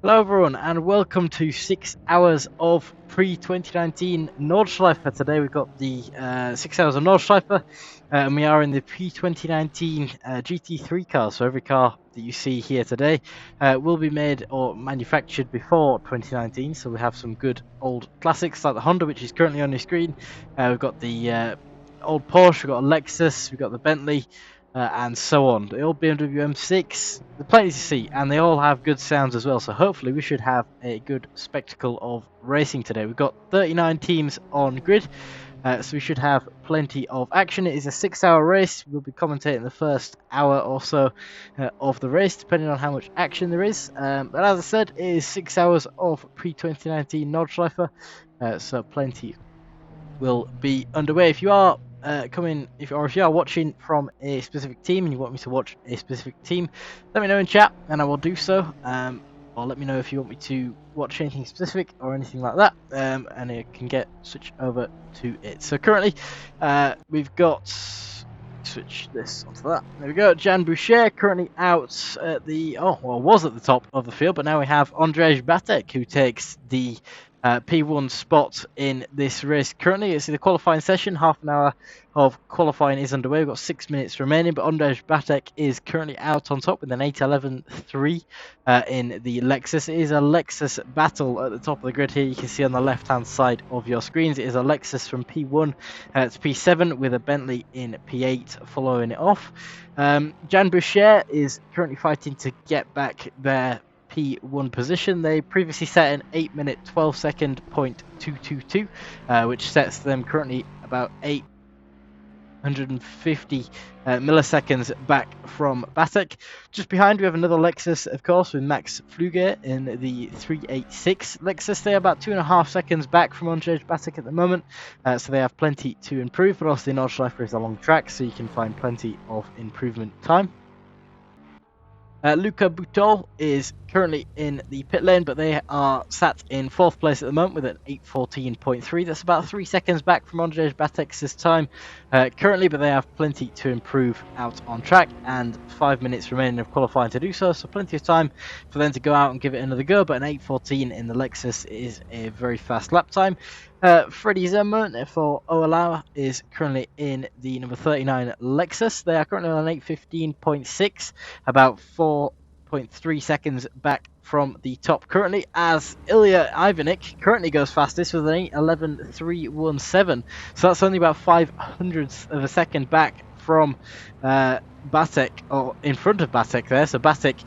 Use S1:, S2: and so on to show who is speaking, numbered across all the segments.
S1: Hello everyone and welcome to 6 hours of Pre-2019 Nordschleife. Today we've got the 6 hours of Nordschleife and we are in the Pre-2019 GT3 car. So every car that you see here today will be made or manufactured before 2019. So we have some good old classics like the Honda, which is currently on your screen. We've got the old Porsche, we've got a Lexus, we've got the Bentley, and so on. The old BMW M6, the plenty to see, and they all have good sounds as well. So hopefully we should have a good spectacle of racing today. We've got 39 teams on grid, so we should have plenty of action. It is a 6-hour race. We'll be commentating the first hour or so of the race, depending on how much action there is. But as I said, it is 6 hours of Pre-2019 Nordschleife, so plenty will be underway. If you are if you are watching from a specific team and you want me to watch a specific team, let me know in chat and I will do so. Or let me know if you want me to watch anything specific or anything like that, and I can get switch over to it. So currently, we've got switch this onto that. There we go. Jan Boucher currently out at the was at the top of the field, but now we have Andrzej Batek who takes the P1 spot in this race. Currently, it's in the qualifying session. Half an hour of qualifying is underway. We've got 6 minutes remaining, but Andrzej Batek is currently out on top with an 8:11.3 in the Lexus. It is a Lexus battle at the top of the grid here. You can see on the left-hand side of your screens, it is a Lexus from P1 to P7 with a Bentley in P8 following it off. Jan Boucher is currently fighting to get back their P1 position. They previously set an 8-minute 12-second .222, which sets them currently about 850 milliseconds back from Batek. Just behind we have another Lexus, of course, with Max Fluger in the 386 Lexus. They're about 2.5 seconds back from Andrzej Batek at the moment, so they have plenty to improve, but also the Nordschleife is a long track, so you can find plenty of improvement time. Luca Butol is currently in the pit lane, but they are sat in 4th place at the moment with an 8:14.3. That's about 3 seconds back from Andrzej Batek's time currently, but they have plenty to improve out on track and 5 minutes remaining of qualifying to do so, so plenty of time for them to go out and give it another go, but an 8:14 in the Lexus is a very fast lap time. Freddie Zimmerman for Oalawa is currently in the number 39 Lexus. They are currently on an 8:15.6, about 4.3 seconds back from the top currently, as Ilya Ivanik currently goes fastest with an 8:11.317. So that's only about 0.05 of a second back from Batek, or in front of Batek there. So Batek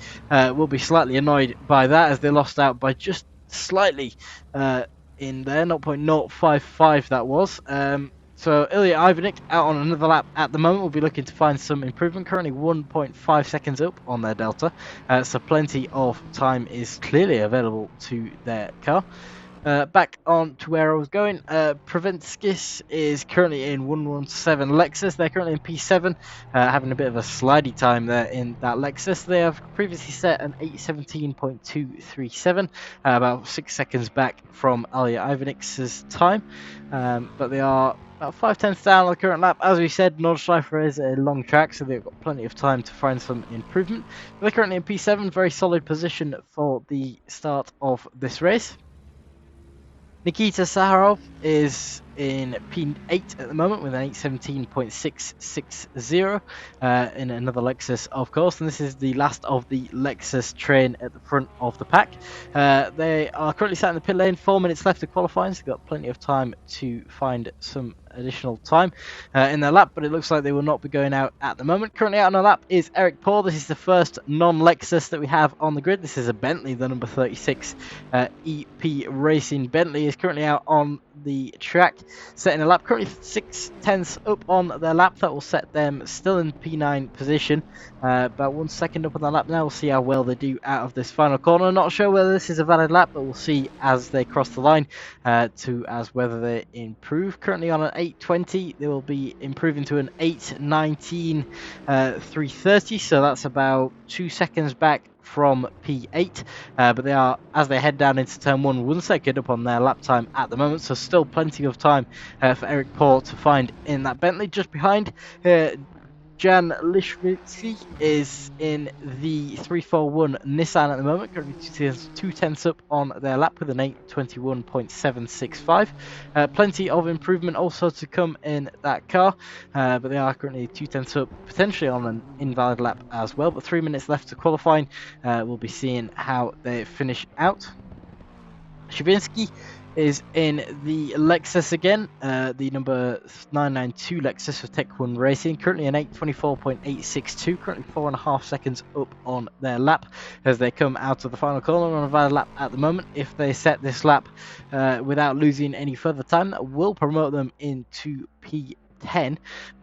S1: will be slightly annoyed by that, as they lost out by just slightly in there, 0.055 that was. So Ilya Ivanik out on another lap at the moment. Will be looking to find some improvement. Currently 1.5 seconds up on their delta, so plenty of time is clearly available to their car. Back on to where I was going. Preventskis is currently in 117 Lexus. They're currently in P7, having a bit of a slidey time there in that Lexus. They have previously set an 8:17.237, about 6 seconds back from Ilya Ivanik's time, but they are about 5/10 down on the current lap. As we said, Nordschleife is a long track, so they've got plenty of time to find some improvement. They're currently in P7, very solid position for the start of this race. Nikita Sakharov is in P8 at the moment with an 8:17.660 in another Lexus, of course, and this is the last of the Lexus train at the front of the pack. They are currently sat in the pit lane, 4 minutes left to qualifying, so they've got plenty of time to find some additional time in their lap, but it looks like they will not be going out at the moment. Currently out on a lap is Eric Paul. This is the first non-Lexus that we have on the grid. This is a Bentley, the number 36 EP Racing Bentley is currently out on the track, setting a lap, currently 6/10 up on their lap. That will set them still in P9 position, about 1 second up on their lap now. We'll see how well they do out of this final corner. Not sure whether this is a valid lap, but we'll see as they cross the line as whether they improve. Currently on an 8:20, they will be improving to an 8:19.330, so that's about 2 seconds back from P8, but they are, as they head down into turn 1 second up on their lap time at the moment, so still plenty of time for Eric Paul to find in that Bentley. Just behind, Jan Lishvitsky is in the 341 Nissan at the moment, currently 2 tenths up on their lap with an 8:21.765. Plenty of improvement also to come in that car, but they are currently 2 tenths up, potentially on an invalid lap as well. But 3 minutes left to qualifying. We'll be seeing how they finish out. Shavinsky is in the Lexus again, the number 992 Lexus of Tech 1 Racing, currently an 8:24.862, currently 4.5 seconds up on their lap as they come out of the final corner on a valid lap at the moment. If they set this lap without losing any further time, that will promote them into P10.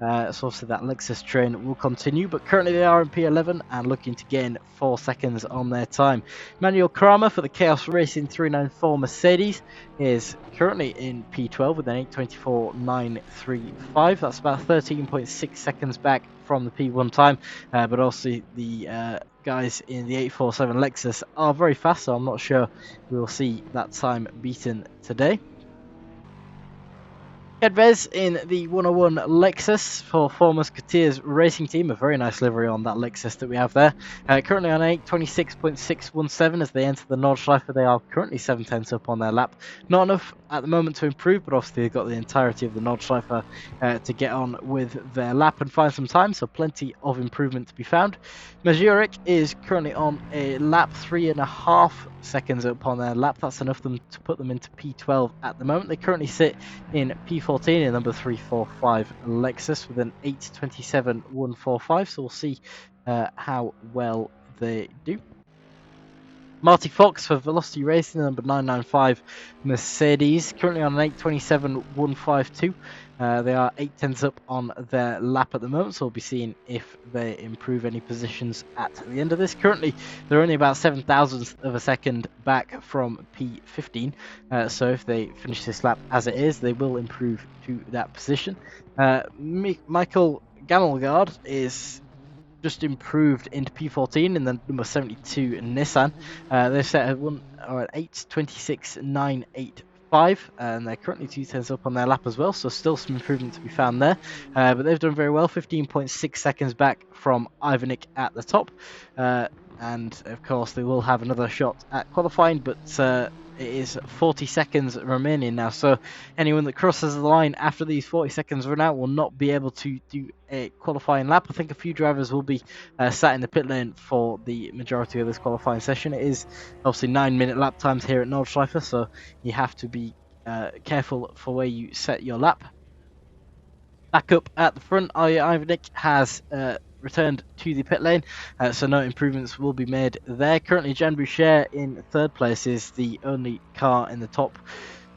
S1: So obviously that Lexus train will continue, but currently they are in P11 and looking to gain 4 seconds on their time. Manuel Kramer for the Chaos Racing 394 Mercedes is currently in P12 with an 8:24.935. That's about 13.6 seconds back from the P1 time, but also the guys in the 847 Lexus are very fast, so I'm not sure we will see that time beaten today. Kedvez in the 101 Lexus for Four Musketeers Racing Team. A very nice livery on that Lexus that we have there. Currently on 8:26.617 as they enter the Nordschleife. They are currently 7 tenths up on their lap. Not enough at the moment to improve, but obviously they've got the entirety of the Nordschleife to get on with their lap and find some time, so plenty of improvement to be found. Mazurik is currently on a lap 3.5 seconds up on their lap. That's enough to put them into P12 at the moment. They currently sit in P14 in number 345 Lexus with an 8:27.145, so we'll see how well they do. Marty Fox for Velocity Racing, number 995 Mercedes, currently on an 8:27.152. They are 8 tenths up on their lap at the moment, so we'll be seeing if they improve any positions at the end of this. Currently, they're only about 7 thousandths of a second back from P15, so if they finish this lap as it is, they will improve to that position. Michael Gamelgard is just improved into P14 in the number 72 Nissan. They're set at 8:26.985, and they're currently 2 tenths up on their lap as well, so still some improvement to be found there. But they've done very well, 15.6 seconds back from Ivanik at the top. And of course, they will have another shot at qualifying, but it is 40 seconds remaining now, so anyone that crosses the line after these 40 seconds run out will not be able to do a qualifying lap. I think a few drivers will be sat in the pit lane for the majority of this qualifying session. It is obviously 9-minute lap times here at Nordschleife, so you have to be careful for where you set your lap. Back up at the front, Ivanik has returned to the pit lane, so no improvements will be made there. Currently, Jan Boucher in third place is the only car in the top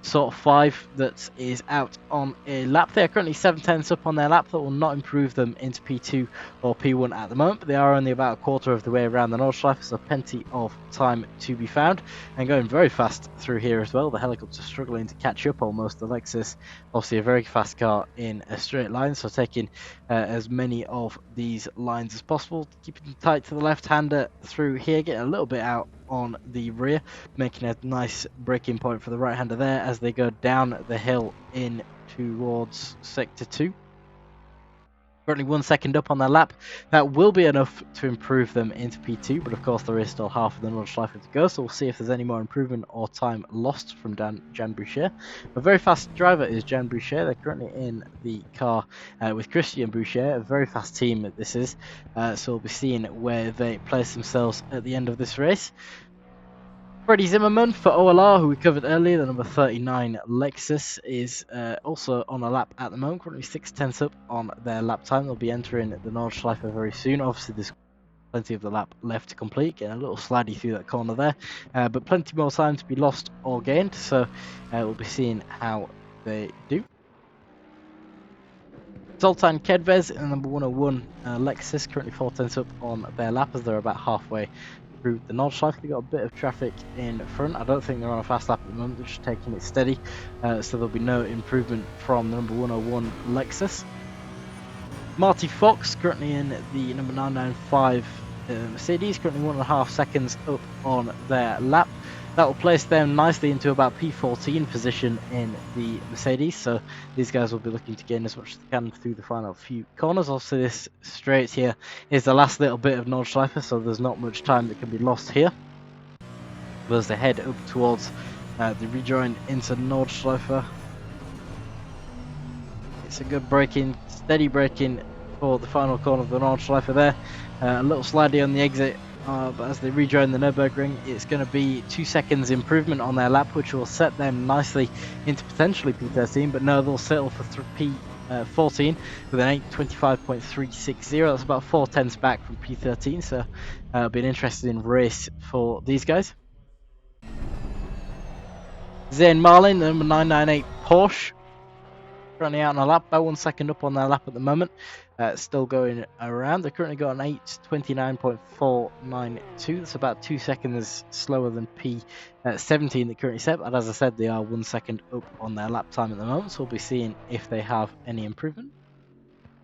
S1: sort of 5 that is out on a lap. They are currently 7 tenths up on their lap. That will not improve them into P2 or P1 at the moment, but they are only about a quarter of the way around the Nordschleife, so plenty of time to be found, and going very fast through here as well. The helicopter struggling to catch up almost. The Lexus, obviously a very fast car in a straight line, so taking as many of these lines as possible, keeping tight to the left-hander through here, getting a little bit out on the rear, making a nice braking point for the right-hander there as they go down the hill in towards sector 2. Currently 1 second up on their lap. That will be enough to improve them into P2, but of course there is still half of the Nordschleife to go, so we'll see if there's any more improvement or time lost from Jan Boucher. A very fast driver is Jan Boucher. They're currently in the car with Christian Boucher, a very fast team this is, so we'll be seeing where they place themselves at the end of this race. Freddie Zimmerman for OLR, who we covered earlier, the number 39 Lexus, is also on a lap at the moment, currently 6 tenths up on their lap time. They'll be entering the Nordschleife very soon. Obviously, there's plenty of the lap left to complete, getting a little slidey through that corner there, but plenty more time to be lost or gained, so we'll be seeing how they do. Zoltan Kedvez in the number 101 Lexus, currently 4 tenths up on their lap as they're about halfway through the Nordschleife. They got a bit of traffic in front. I don't think they're on a fast lap at the moment. They're just taking it steady, so there'll be no improvement from the number 101 Lexus. Marty Fox currently in the number 995 Mercedes, currently 1.5 seconds up on their lap. That will place them nicely into about P14 position in the Mercedes, so these guys will be looking to gain as much as they can through the final few corners. Also, this straight here is the last little bit of Nordschleife, so there's not much time that can be lost here. But as they head up towards the rejoin into Nordschleife, it's a good braking, steady braking for the final corner of the Nordschleife there. A little slidey on the exit, but as they rejoin the Nürburgring, it's going to be 2 seconds improvement on their lap, which will set them nicely into potentially P13, but no, they'll settle for P14 with an 8:25.360. That's about 4 tenths back from P13, so it'll be an interesting race for these guys. Zayn Marlin, number 998 Porsche, currently out on a lap, about 1 second up on their lap at the moment. Still going around. They've currently got an 8:29.492. That's about 2 seconds slower than P17 that currently set. But as I said, they are 1 second up on their lap time at the moment, so we'll be seeing if they have any improvement.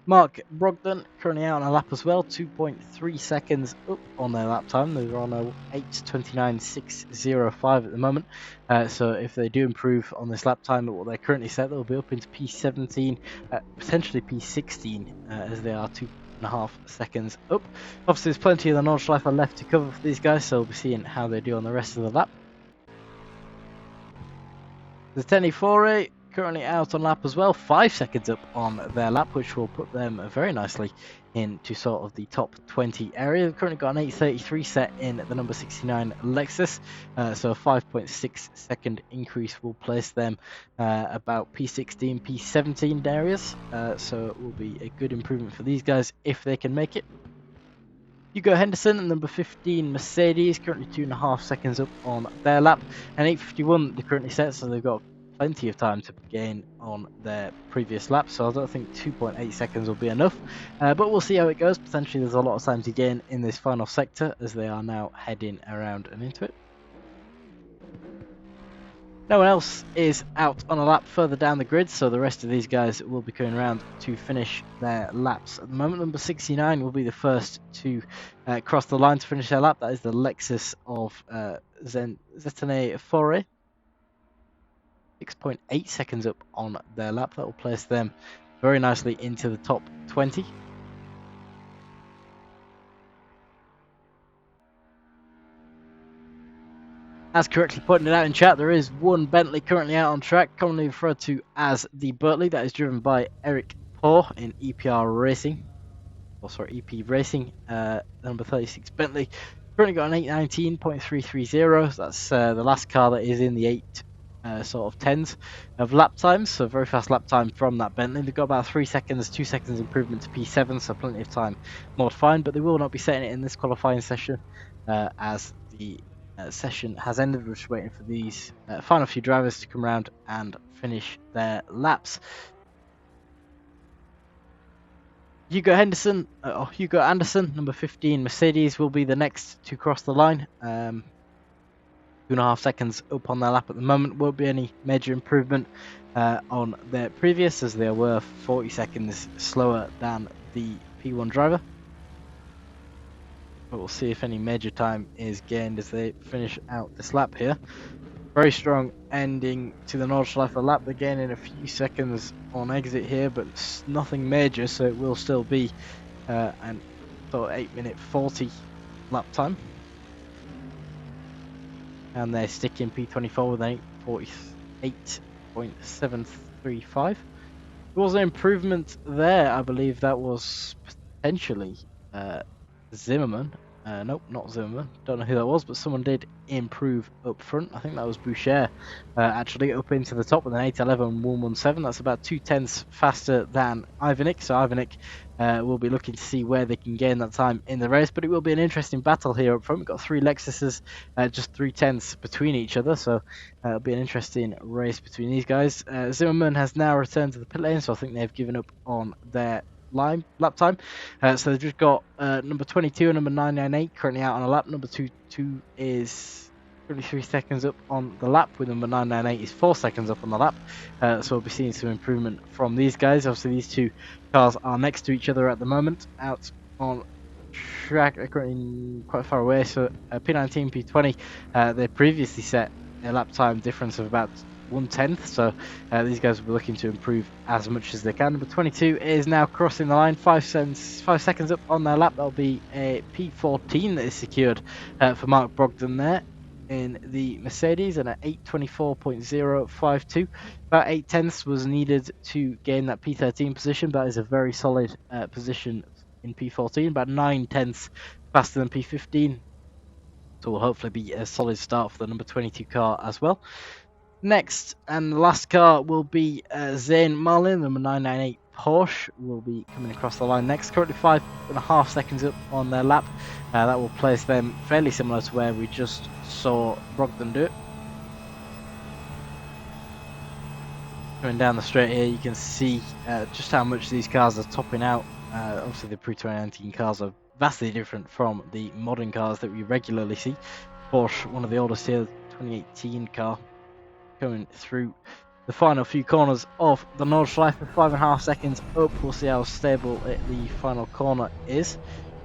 S1: Mark Brogdon currently out on a lap as well, 2.3 seconds up on their lap time. They're on a 8:29.605 at the moment. So if they do improve on this lap time at what they're currently set, they'll be up into P17, potentially P16, as they are 2.5 seconds up. Obviously, there's plenty of the Nordschleife left to cover for these guys, so we'll be seeing how they do on the rest of the lap. The Tenny Foray currently out on lap as well, 5 seconds up on their lap, which will put them very nicely into sort of the top 20 area. They've currently got an 8:33 set in the number 69 Lexus, so a 5.6 second increase will place them about P16, P17 areas, so it will be a good improvement for these guys if they can make it. Hugo Henderson, number 15 Mercedes, currently 2.5 seconds up on their lap, and 8:51 they currently set, so they've got plenty of time to gain on their previous lap, so I don't think 2.8 seconds will be enough, but we'll see how it goes. Potentially there's a lot of time to gain in this final sector as they are now heading around and into it. No one else is out on a lap further down the grid, so the rest of these guys will be going around to finish their laps. At the moment, number 69 will be the first to cross the line to finish their lap. That is the Lexus of Zetane Foray. 6.8 seconds up on their lap. That will place them very nicely into the top 20. As correctly pointed out in chat, there is one Bentley currently out on track, commonly referred to as the Bertley. That is driven by Eric Poor in EPR Racing. Oh, sorry, EP Racing. Number 36 Bentley. Currently got an 8:19.330. That's the last car that is in the 8 sort of 10s of lap times. So very fast lap time from that Bentley. They've got about 3 seconds, 2 seconds improvement to P7, so plenty of time more to find. But they will not be setting it in this qualifying session as the session has ended. We're just waiting for these final few drivers to come around and finish their laps. Hugo Anderson, number 15 Mercedes, will be the next to cross the line. 2.5 seconds up on their lap at the moment. Won't be any major improvement on their previous, as they were 40 seconds slower than the P1 driver. But we'll see if any major time is gained as they finish out this lap here. Very strong ending to the Nordschleife lap. They're gaining a few seconds on exit here, but nothing major, so it will still be an 8:40 lap time. And they're sticking P24 with an 8:48.735. There was an improvement there. I believe that was potentially Zimmerman. Nope, not Zimmerman. Don't know who that was, but someone did improve up front. I think that was Boucher, actually, up into the top with an 8:11.117. That's about 2 tenths faster than Ivanik. So Ivanik will be looking to see where they can gain that time in the race, but it will be an interesting battle here up front. We've got 3 Lexuses, just 3 tenths between each other, so it'll be an interesting race between these guys. Zimmerman has now returned to the pit lane, so I think they've given up on their lap time, so they've just got number 22 and number 998 currently out on a lap. Number 22 is 33 seconds up on the lap, with number 998 is 4 seconds up on the lap, so we'll be seeing some improvement from these guys. Obviously these two cars are next to each other at the moment out on track. They're currently quite far away. So P19, P20, they previously set a lap time difference of about 1/10. So these guys will be looking to improve as much as they can. Number 22 is now crossing the line, 5 seconds up on their lap. That'll be a P14 that is secured for Mark Brogdon there in the Mercedes, and at 8:24.052. About 8/10 was needed to gain that P13 position. That is a very solid position in P14, about 9/10 faster than P15. So will hopefully be a solid start for the number 22 car as well. Next and the last car will be Zayn Marlin, number 998 Porsche, will be coming across the line next. Currently 5.5 seconds up on their lap. That will place them fairly similar to where we just saw Brogdon do it. Coming down the straight here, you can see just how much these cars are topping out. Obviously, the Pre-2019 cars are vastly different from the modern cars that we regularly see. Porsche, one of the oldest here, 2018 car, coming through the final few corners of the Nordschleife. 5.5 seconds up. We'll see how stable the final corner is.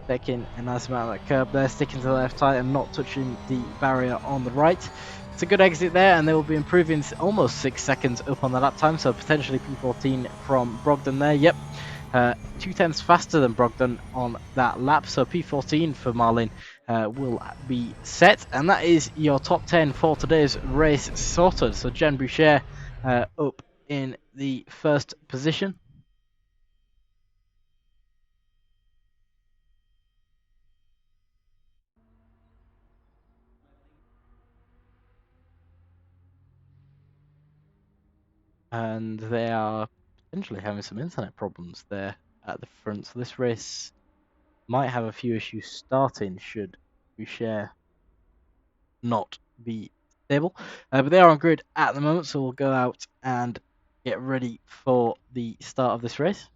S1: Taking a nice amount of that curb there, sticking to the left tire and not touching the barrier on the right. It's a good exit there, and they will be improving almost 6 seconds up on the lap time, so potentially P14 from Brogdon there. Yep, 2/10 faster than Brogdon on that lap, so P14 for Marlin will be set, and that is your top 10 for today's race sorted. So Jen Boucher up in the first position. And they are potentially having some internet problems there at the front, so this race might have a few issues starting should Boucher not be stable. But they are on grid at the moment, so we'll go out and get ready for the start of this race.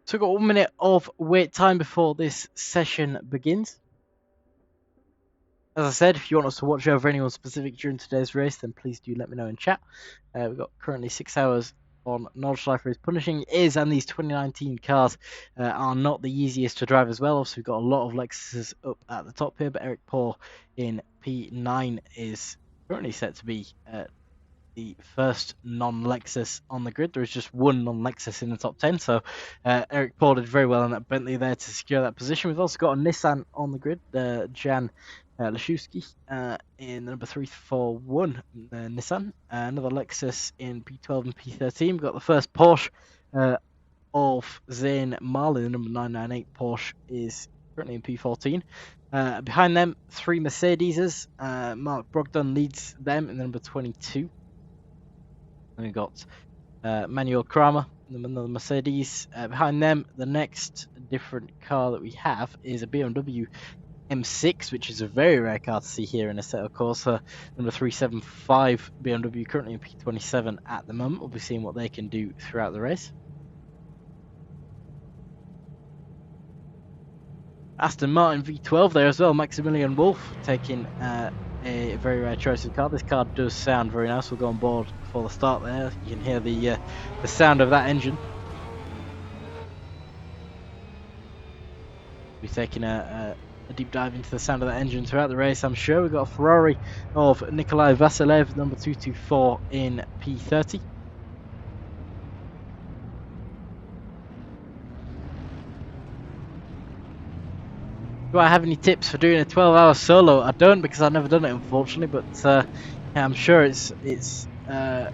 S1: So we've got 1 minute of wait time before this session begins. As I said, if you want us to watch over anyone specific during today's race, then please do let me know in chat. We've got currently 6 hours on Nordschleife. As punishing is, and these 2019 cars are not the easiest to drive as well. Obviously, we've got a lot of Lexuses up at the top here, but Eric Paul in P9 is currently set to be the first non-Lexus on the grid. There is just one non-Lexus in the top 10, so Eric Paul did very well on that Bentley there to secure that position. We've also got a Nissan on the grid, Jan Leszewski in the number 341 Nissan. Another Lexus in P12 and P13. We've got the first Porsche of Zayn Marlin, the number 998 Porsche is currently in P14. Behind them, 3 Mercedeses. Mark Brogdon leads them in the number 22. And we've got Manuel Kramer, another Mercedes. Behind them, the next different car that we have is a BMW M6, which is a very rare car to see here in a Assetto Corsa. Number 375 BMW, currently in P27 at the moment. We'll be seeing what they can do throughout the race. Aston Martin V12 there as well. Maximilian Wolf taking a very rare choice of car. This car does sound very nice. We'll go on board before the start there. You can hear the sound of that engine. We'll be taking a deep dive into the sound of that engine throughout the race, I'm sure. We've got a Ferrari of Nikolai Vasilev, number 224 in P30. Do I have any tips for doing a 12-hour solo? I don't, because I've never done it, unfortunately, but I'm sure it's going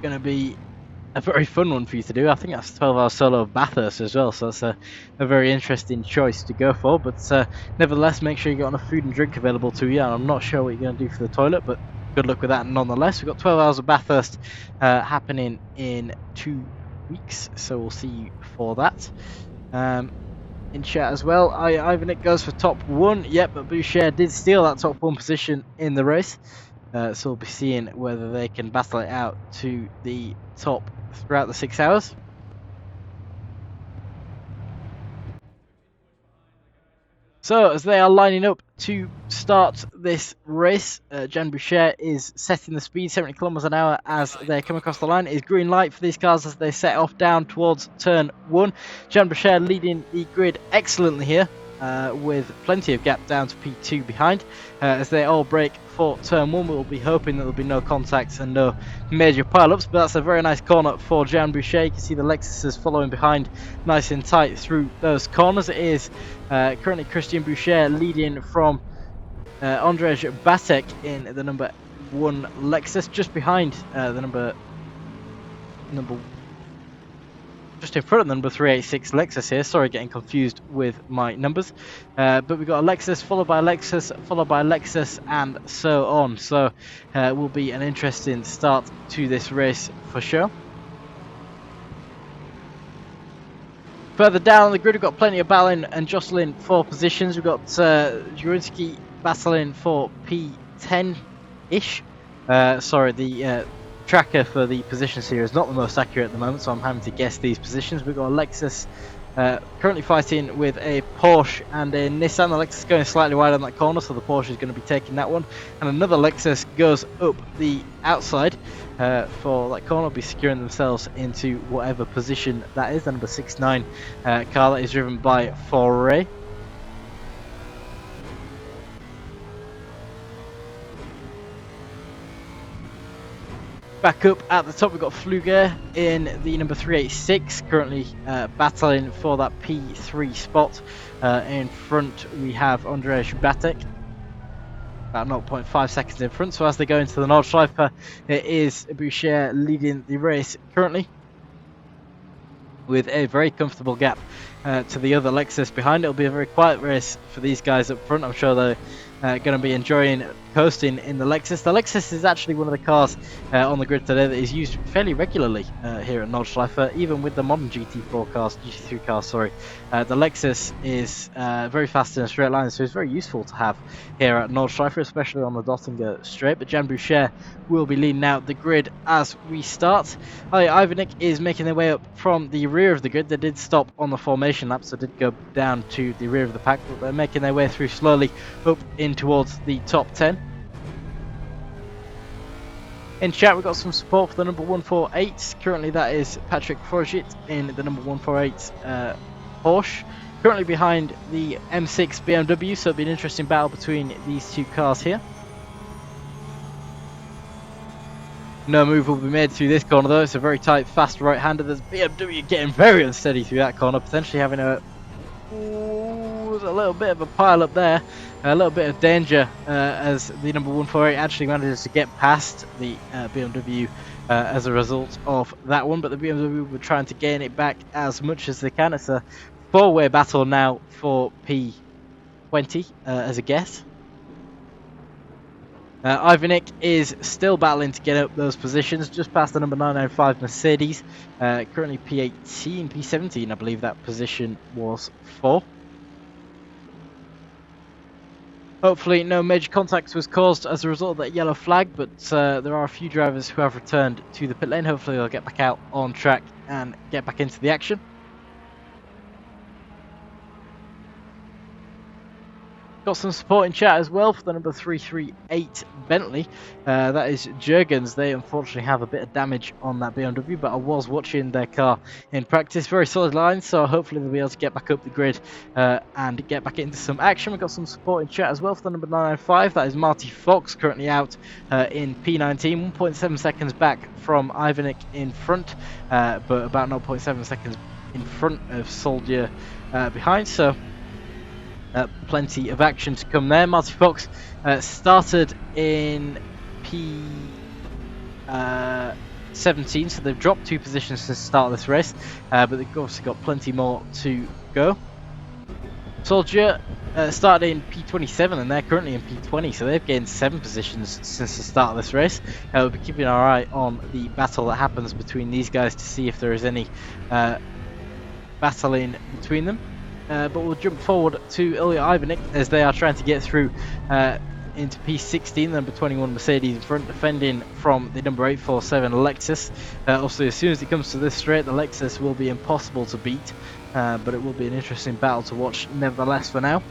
S1: to be a very fun one for you to do. I think that's 12-hour solo of Bathurst as well, so that's a very interesting choice to go for. But nevertheless, make sure you got enough food and drink available to you. And I'm not sure what you're going to do for the toilet, but good luck with that nonetheless. We've got 12 hours of Bathurst happening in 2 weeks, so we'll see you for that. In chat as well, Ivanik goes for top 1. Yep, but Boucher did steal that top 1 position in the race. So we'll be seeing whether they can battle it out to the top throughout the 6 hours. So as they are lining up to start this race, Jan Boucher is setting the speed 70 kilometers an hour as they come across the line. It is green light for these cars as they set off down towards turn 1. Jan Boucher leading the grid excellently here. With plenty of gap down to P2 behind. As they all break for turn 1, we'll be hoping that there'll be no contacts and no major pile-ups, but that's a very nice corner for Jan Boucher. You can see the Lexuses following behind nice and tight through those corners. It is currently Christian Boucher leading from Andrzej Batek in the number 1 Lexus, just behind the number just in front of the number 386 Lexus here. Sorry, getting confused with my numbers. But we've got a Lexus, followed by a Lexus, followed by a Lexus, and so on. So will be an interesting start to this race for sure. Further down the grid, we've got plenty of battling and jostling for positions. We've got Jurinsky battling for P10-ish. Sorry, the tracker for the positions here is not the most accurate at the moment, so I'm having to guess these positions. We've got a Lexus currently fighting with a Porsche and a Nissan. The Lexus going slightly wide on that corner, so the Porsche is going to be taking that one. And another Lexus goes up the outside for that corner, will be securing themselves into whatever position that is. The number 69 car that is driven by Foray. Back up at the top, we've got Fluger in the number 386, currently battling for that P3 spot. In front, we have Andrzej Batek, about 0.5 seconds in front. So as they go into the Nordschleife, it is Boucher leading the race currently, with a very comfortable gap to the other Lexus behind. It'll be a very quiet race for these guys up front. I'm sure they're going to be enjoying coasting in the Lexus. The Lexus is actually one of the cars on the grid today that is used fairly regularly here at Nordschleife, even with the modern GT4 cars, GT3 cars, sorry. The Lexus is very fast in a straight line, so it's very useful to have here at Nordschleife, especially on the Dottinger straight. But Jan Boucher will be leading out the grid as we start. Ivanik is making their way up from the rear of the grid. They did stop on the formation lap, so did go down to the rear of the pack, but they're making their way through slowly up in towards the top 10. In chat, we've got some support for the number 148. Currently, that is Patrick Forgit in the number 148 Porsche. Currently behind the M6 BMW, so it'll be an interesting battle between these two cars here. No move will be made through this corner though. It's a very tight, fast right-hander. There's BMW getting very unsteady through that corner, potentially having a little bit of a pile up there. A little bit of danger as the number 148 actually manages to get past the BMW as a result of that one, but the BMW were trying to gain it back as much as they can. It's a four-way battle now for P20 as a guess. Ivanik is still battling to get up those positions, just past the number 995 Mercedes, currently P18, P17 I believe that position was for. Hopefully no major contact was caused as a result of that yellow flag, but there are a few drivers who have returned to the pit lane. Hopefully they'll get back out on track and get back into the action. Got some support in chat as well for the number 338 Bentley. That is Jurgens. They unfortunately have a bit of damage on that BMW, but I was watching their car in practice. Very solid line, so hopefully they'll be able to get back up the grid and get back into some action. We've got some support in chat as well for the number 995. That is Marty Fox, currently out in P19, 1.7 seconds back from Ivanik in front, but about 0.7 seconds in front of Soldier behind. So plenty of action to come there. Marty Fox started in P7 17, so they've dropped 2 positions since the start of this race, but they've obviously got plenty more to go. Soldier started in P27 and they're currently in P20, so they've gained 7 positions since the start of this race. We'll be keeping our eye on the battle that happens between these guys to see if there is any battling between them. But we'll jump forward to Ilya Ivanik as they are trying to get through into P16, number 21 Mercedes in front, defending from the number 847 Lexus. Also, as soon as it comes to this straight, the Lexus will be impossible to beat, but it will be an interesting battle to watch nevertheless for now.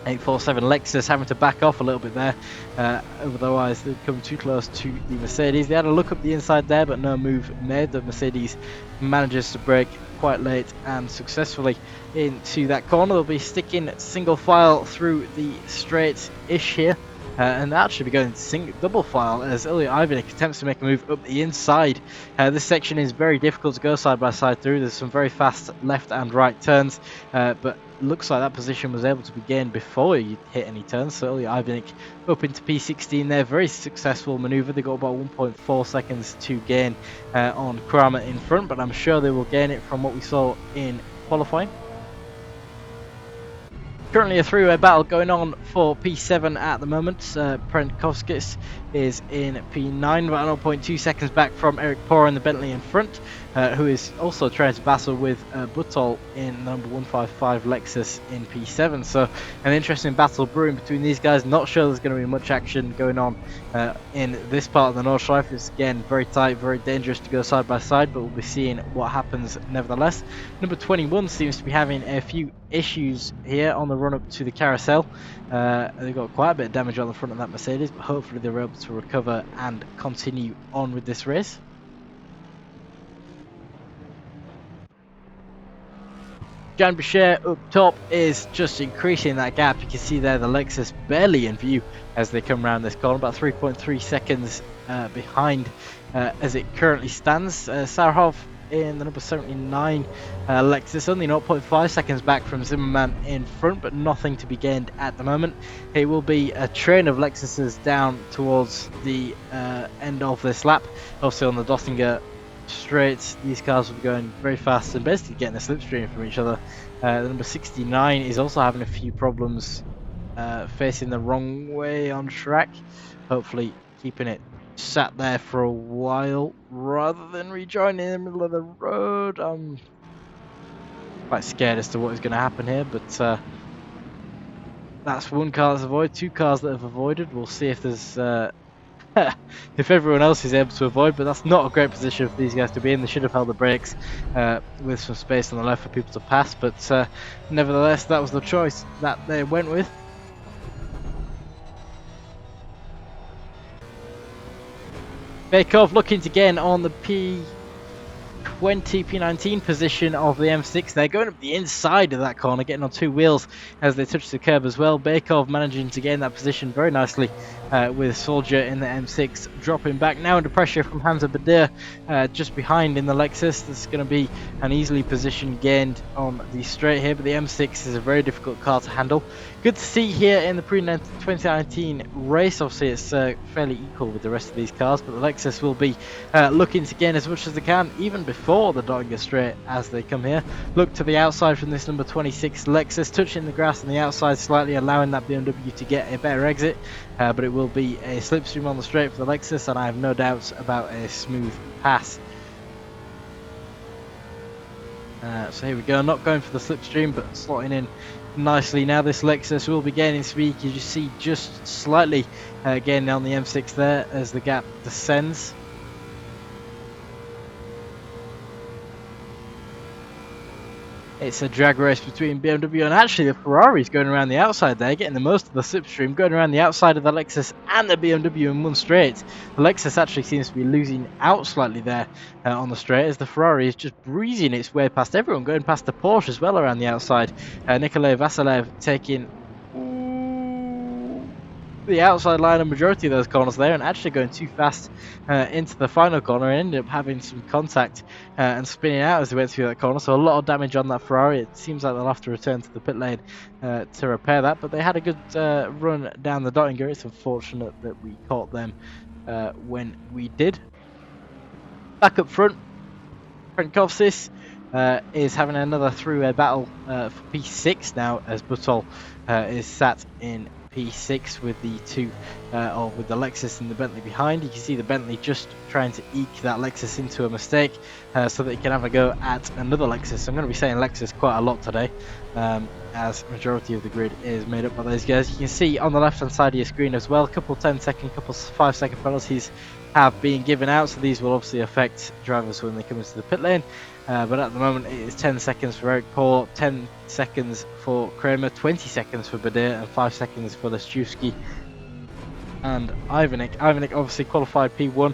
S1: 847 Lexus having to back off a little bit there, otherwise they'd come too close to the Mercedes. They had a look up the inside there, but no move made. The Mercedes manages to brake quite late and successfully into that corner. They'll be sticking single file through the straight-ish here, and they'll actually be going double file as Ilya Ivanik attempts to make a move up the inside. This section is very difficult to go side by side through. There's some very fast left and right turns, but looks like that position was able to be gained before you hit any turns. So Ilya Ivanik up into P16 there. Very successful manoeuvre. They got about 1.4 seconds to gain on Kramer in front, but I'm sure they will gain it from what we saw in qualifying. Currently a three-way battle going on for P7 at the moment. Prenkovskis is in P9, about 0.2 seconds back from Eric Poor in the Bentley in front, who is also trying to battle with Butol in number 155 Lexus in P7. So an interesting battle brewing between these guys. Not sure there's going to be much action going on in this part of the Nordschleife. It's again very tight, very dangerous to go side by side, but we'll be seeing what happens nevertheless. Number 21 seems to be having a few issues here on the run up to the carousel. They've got quite a bit of damage on the front of that Mercedes, but hopefully they're able to recover and continue on with this race. Jan Boucher up top is just increasing that gap. You can see there the Lexus barely in view as they come around this corner, about 3.3 seconds behind as it currently stands. Sarhov in the number 79 Lexus, only 0.5 seconds back from Zimmerman in front, but nothing to be gained at the moment. It will be a train of Lexuses down towards the end of this lap. Also on the Dottinger straight, these cars will be going very fast and basically getting a slipstream from each other. The number 69 is also having a few problems facing the wrong way on track, hopefully keeping it sat there for a while rather than rejoining in the middle of the road. I'm quite scared as to what is going to happen here, but that's one car that's avoided, 2 cars that have avoided. We'll see if there's if everyone else is able to avoid, but that's not a great position for these guys to be in. They should have held the brakes with some space on the left for people to pass, but nevertheless that was the choice that they went with. Bakov looking to gain on the P20, P19 position of the M6. They're going up the inside of that corner, getting on 2 wheels as they touch the curb as well. Bakov managing to gain that position very nicely with Soldier in the M6 dropping back. Now under pressure from Hamza Badir just behind in the Lexus. There's going to be an easily position gained on the straight here, but the M6 is a very difficult car to handle. Good to see here in the Pre-2019 race. Obviously it's fairly equal with the rest of these cars, but the Lexus will be looking to gain as much as they can even before the Dottinger straight as they come here. Look to the outside from this number 26 Lexus, touching the grass on the outside slightly, allowing that BMW to get a better exit, but it will be a slipstream on the straight for the Lexus, and I have no doubts about a smooth pass. So here we go, not going for the slipstream but slotting in nicely. Now this Lexus will be gaining speed. You just see just slightly gaining on the M6 there as the gap descends. It's a drag race between BMW and actually the Ferrari's going around the outside there, getting the most of the slipstream, going around the outside of the Lexus and the BMW in one straight. The Lexus actually seems to be losing out slightly there on the straight as the Ferrari is just breezing its way past everyone, going past the Porsche as well around the outside. Nikolai Vasilev taking the outside line of majority of those corners there and actually going too fast into the final corner and ended up having some contact and spinning out as they went through that corner. So a lot of damage on that Ferrari. It seems like they'll have to return to the pit lane to repair that, but they had a good run down the Dottinger. It's unfortunate that we caught them when we did. Back up front, Frankowsis is having another three-way battle for P6 now, as Butol is sat in P6 with the with the Lexus and the Bentley behind. You can see the Bentley just trying to eke that Lexus into a mistake so that he can have a go at another Lexus. I'm going to be saying Lexus quite a lot today, as majority of the grid is made up by those guys. You can see on the left-hand side of your screen as well, a couple 10-second, couple 5-second penalties have been given out, so these will obviously affect drivers when they come into the pit lane. But at the moment it is 10 seconds for Eric Paul, 10 seconds for Kramer, 20 seconds for Badir, and 5 seconds for Leszczewski and Ivanek. Ivanek obviously qualified P1,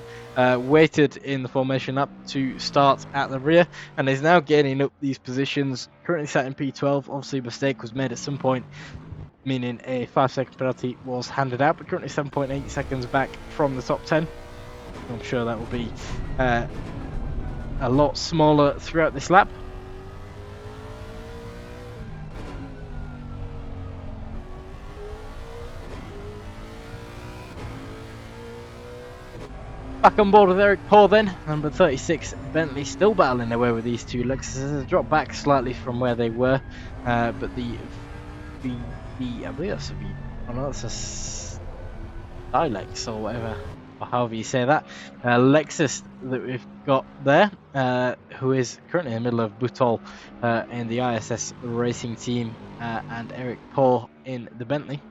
S1: waited in the formation up to start at the rear, and is now gaining up these positions. Currently sat in P12. Obviously a mistake was made at some point, meaning a 5-second penalty was handed out, but currently 7.8 seconds back from the top 10. I'm sure that will be a lot smaller throughout this lap. Back on board with Eric Paul then, number 36 Bentley, still battling their way with these two Lexuses. Dropped back slightly from where they were, but the I believe that's a V, oh no, that's a Dilex or whatever, or however you say that, Lexus that we've got there, who is currently in the middle of Butol in the ISS racing team, and Eric Paul in the Bentley.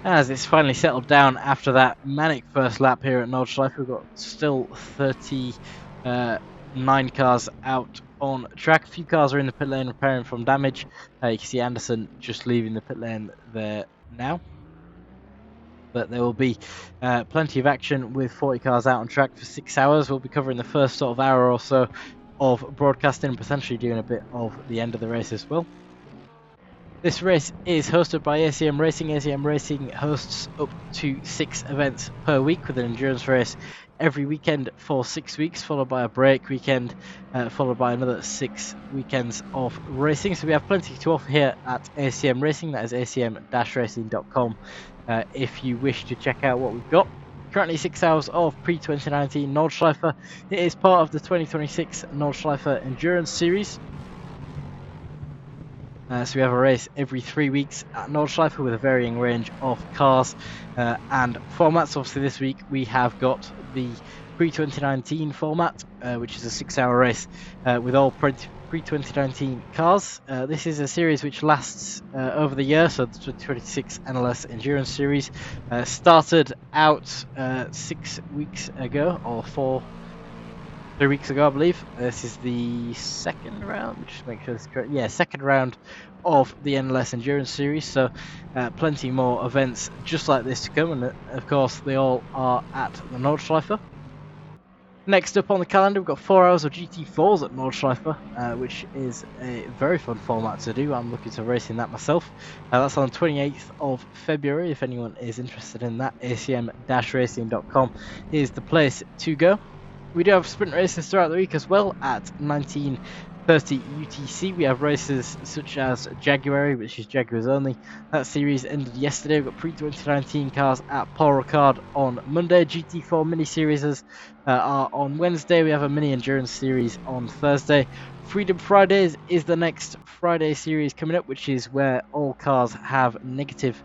S1: As it's finally settled down after that manic first lap here at Nordschleife, we've got still 39 cars out on track. A few cars are in the pit lane repairing from damage. You can see Anderson just leaving the pit lane there now. But there will be plenty of action with 40 cars out on track for 6 hours. We'll be covering the first sort of hour or so of broadcasting and potentially doing a bit of the end of the race as well. This race is hosted by ACM Racing. ACM Racing hosts up to 6 events per week, with an endurance race every weekend for 6 weeks, followed by a break weekend, followed by another 6 weekends of racing. So we have plenty to offer here at ACM Racing. That is acm-racing.com if you wish to check out what we've got. Currently 6 hours of Pre-2019 Nordschleife. It is part of the 2026 Nordschleife Endurance Series. So we have a race every 3 weeks at Nordschleife with a varying range of cars and formats. Obviously this week we have got the Pre-2019 format, which is a 6-hour race with all Pre-2019 cars. This is a series which lasts over the year, so the 2026 NLS Endurance Series started out 6 weeks ago, or 3 weeks ago, I believe. This is the second round, just make sure this is correct. Yeah, second round of the NLS Endurance Series, so plenty more events just like this to come, and of course they all are at the Nordschleife. Next up on the calendar, we've got 4 hours of GT4s at Nordschleife, which is a very fun format to do. I'm looking to race in that myself. That's on the 28th of February. If anyone is interested in that, acm-racing.com is the place to go. We do have sprint races throughout the week as well at 19:30 UTC. We have races such as Jaguary, which is Jaguars only. That series ended yesterday. We've got Pre-2019 cars at Paul Ricard on Monday. GT4 mini series are on Wednesday. We have a mini endurance series on Thursday. Freedom Fridays is the next Friday series coming up, which is where all cars have negative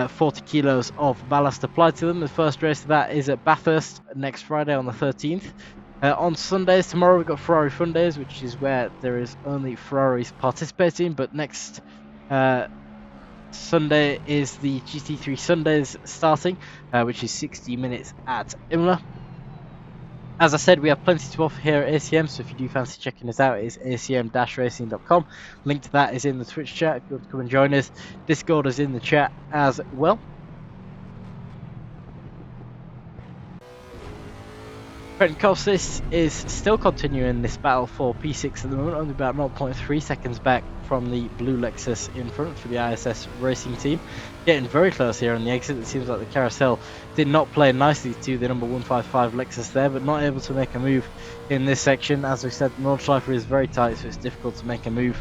S1: 40 kilos of ballast applied to them. The first race of that is at Bathurst next Friday on the 13th. On Sundays, tomorrow we've got Ferrari Fun Days, which is where there is only Ferraris participating, but next Sunday is the GT3 Sundays starting, which is 60 minutes at Imola. As I said, we have plenty to offer here at ACM, so if you do fancy checking us out, it's acm-racing.com. Link to that is in the Twitch chat if you want to come and join us. Discord is in the chat as well. Pre-2019 is still continuing this battle for P6 at the moment, only about 0.3 seconds back from the blue Lexus in front for the ISS racing team. Getting very close here on the exit. It seems like the carousel did not play nicely to the number 155 Lexus there, but not able to make a move in this section. As we said, Nordschleife is very tight, so it's difficult to make a move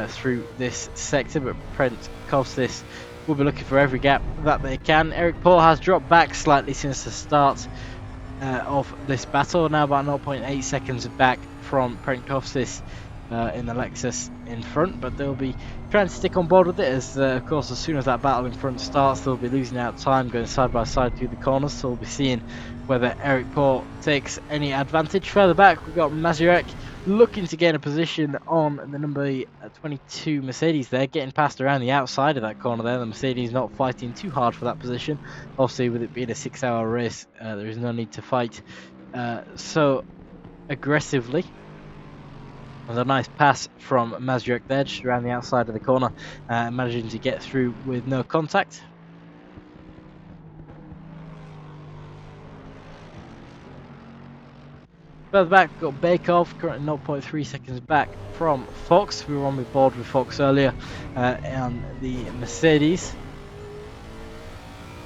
S1: through this sector, but Pre-2019 will be looking for every gap that they can. Eric Paul has dropped back slightly since the start of this battle, now about 0.8 seconds back from Pre-2019 in the Lexus in front, but they'll be trying to stick on board with it as of course as soon as that battle in front starts they'll be losing out time going side by side through the corners, so we'll be seeing whether Eric Paul takes any advantage. Further back we've got Mazurek looking to gain a position on the number 22 Mercedes there, getting passed around the outside of that corner there. The Mercedes not fighting too hard for that position. Obviously with it being a 6-hour race there is no need to fight so aggressively. There's a nice pass from Mazurek there, just around the outside of the corner, managing to get through with no contact. Further back, we've got Bakov, currently 0.3 seconds back from Fox. We were on board with Fox earlier on the Mercedes.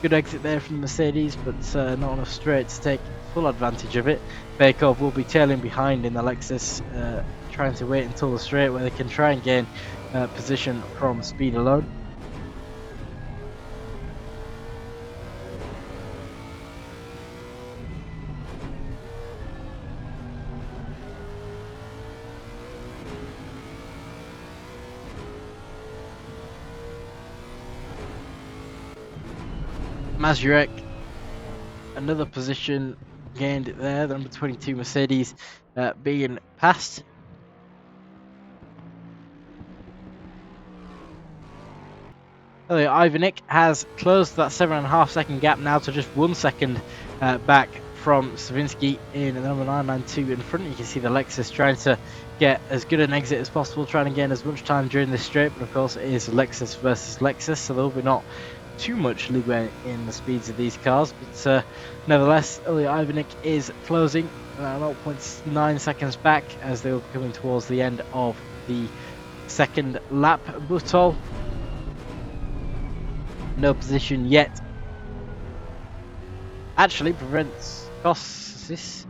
S1: Good exit there from the Mercedes, but not enough straight to take full advantage of it. Bakov will be tailing behind in the Lexus, trying to wait until the straight where they can try and gain position from speed alone. Mazurek, another position gained there, the number 22 Mercedes being passed. Ivanik has closed that 7.5 second gap now to just 1 second back from Savinsky in the number 992 in front. You can see the Lexus trying to get as good an exit as possible, trying to gain as much time during this straight, but of course it is Lexus versus Lexus, so there'll be not too much leeway in the speeds of these cars, but nevertheless Ilya Ivanik is closing 0.9 seconds back as they will be coming towards the end of the second lap. Butol, no position yet. Actually, prevents Kossis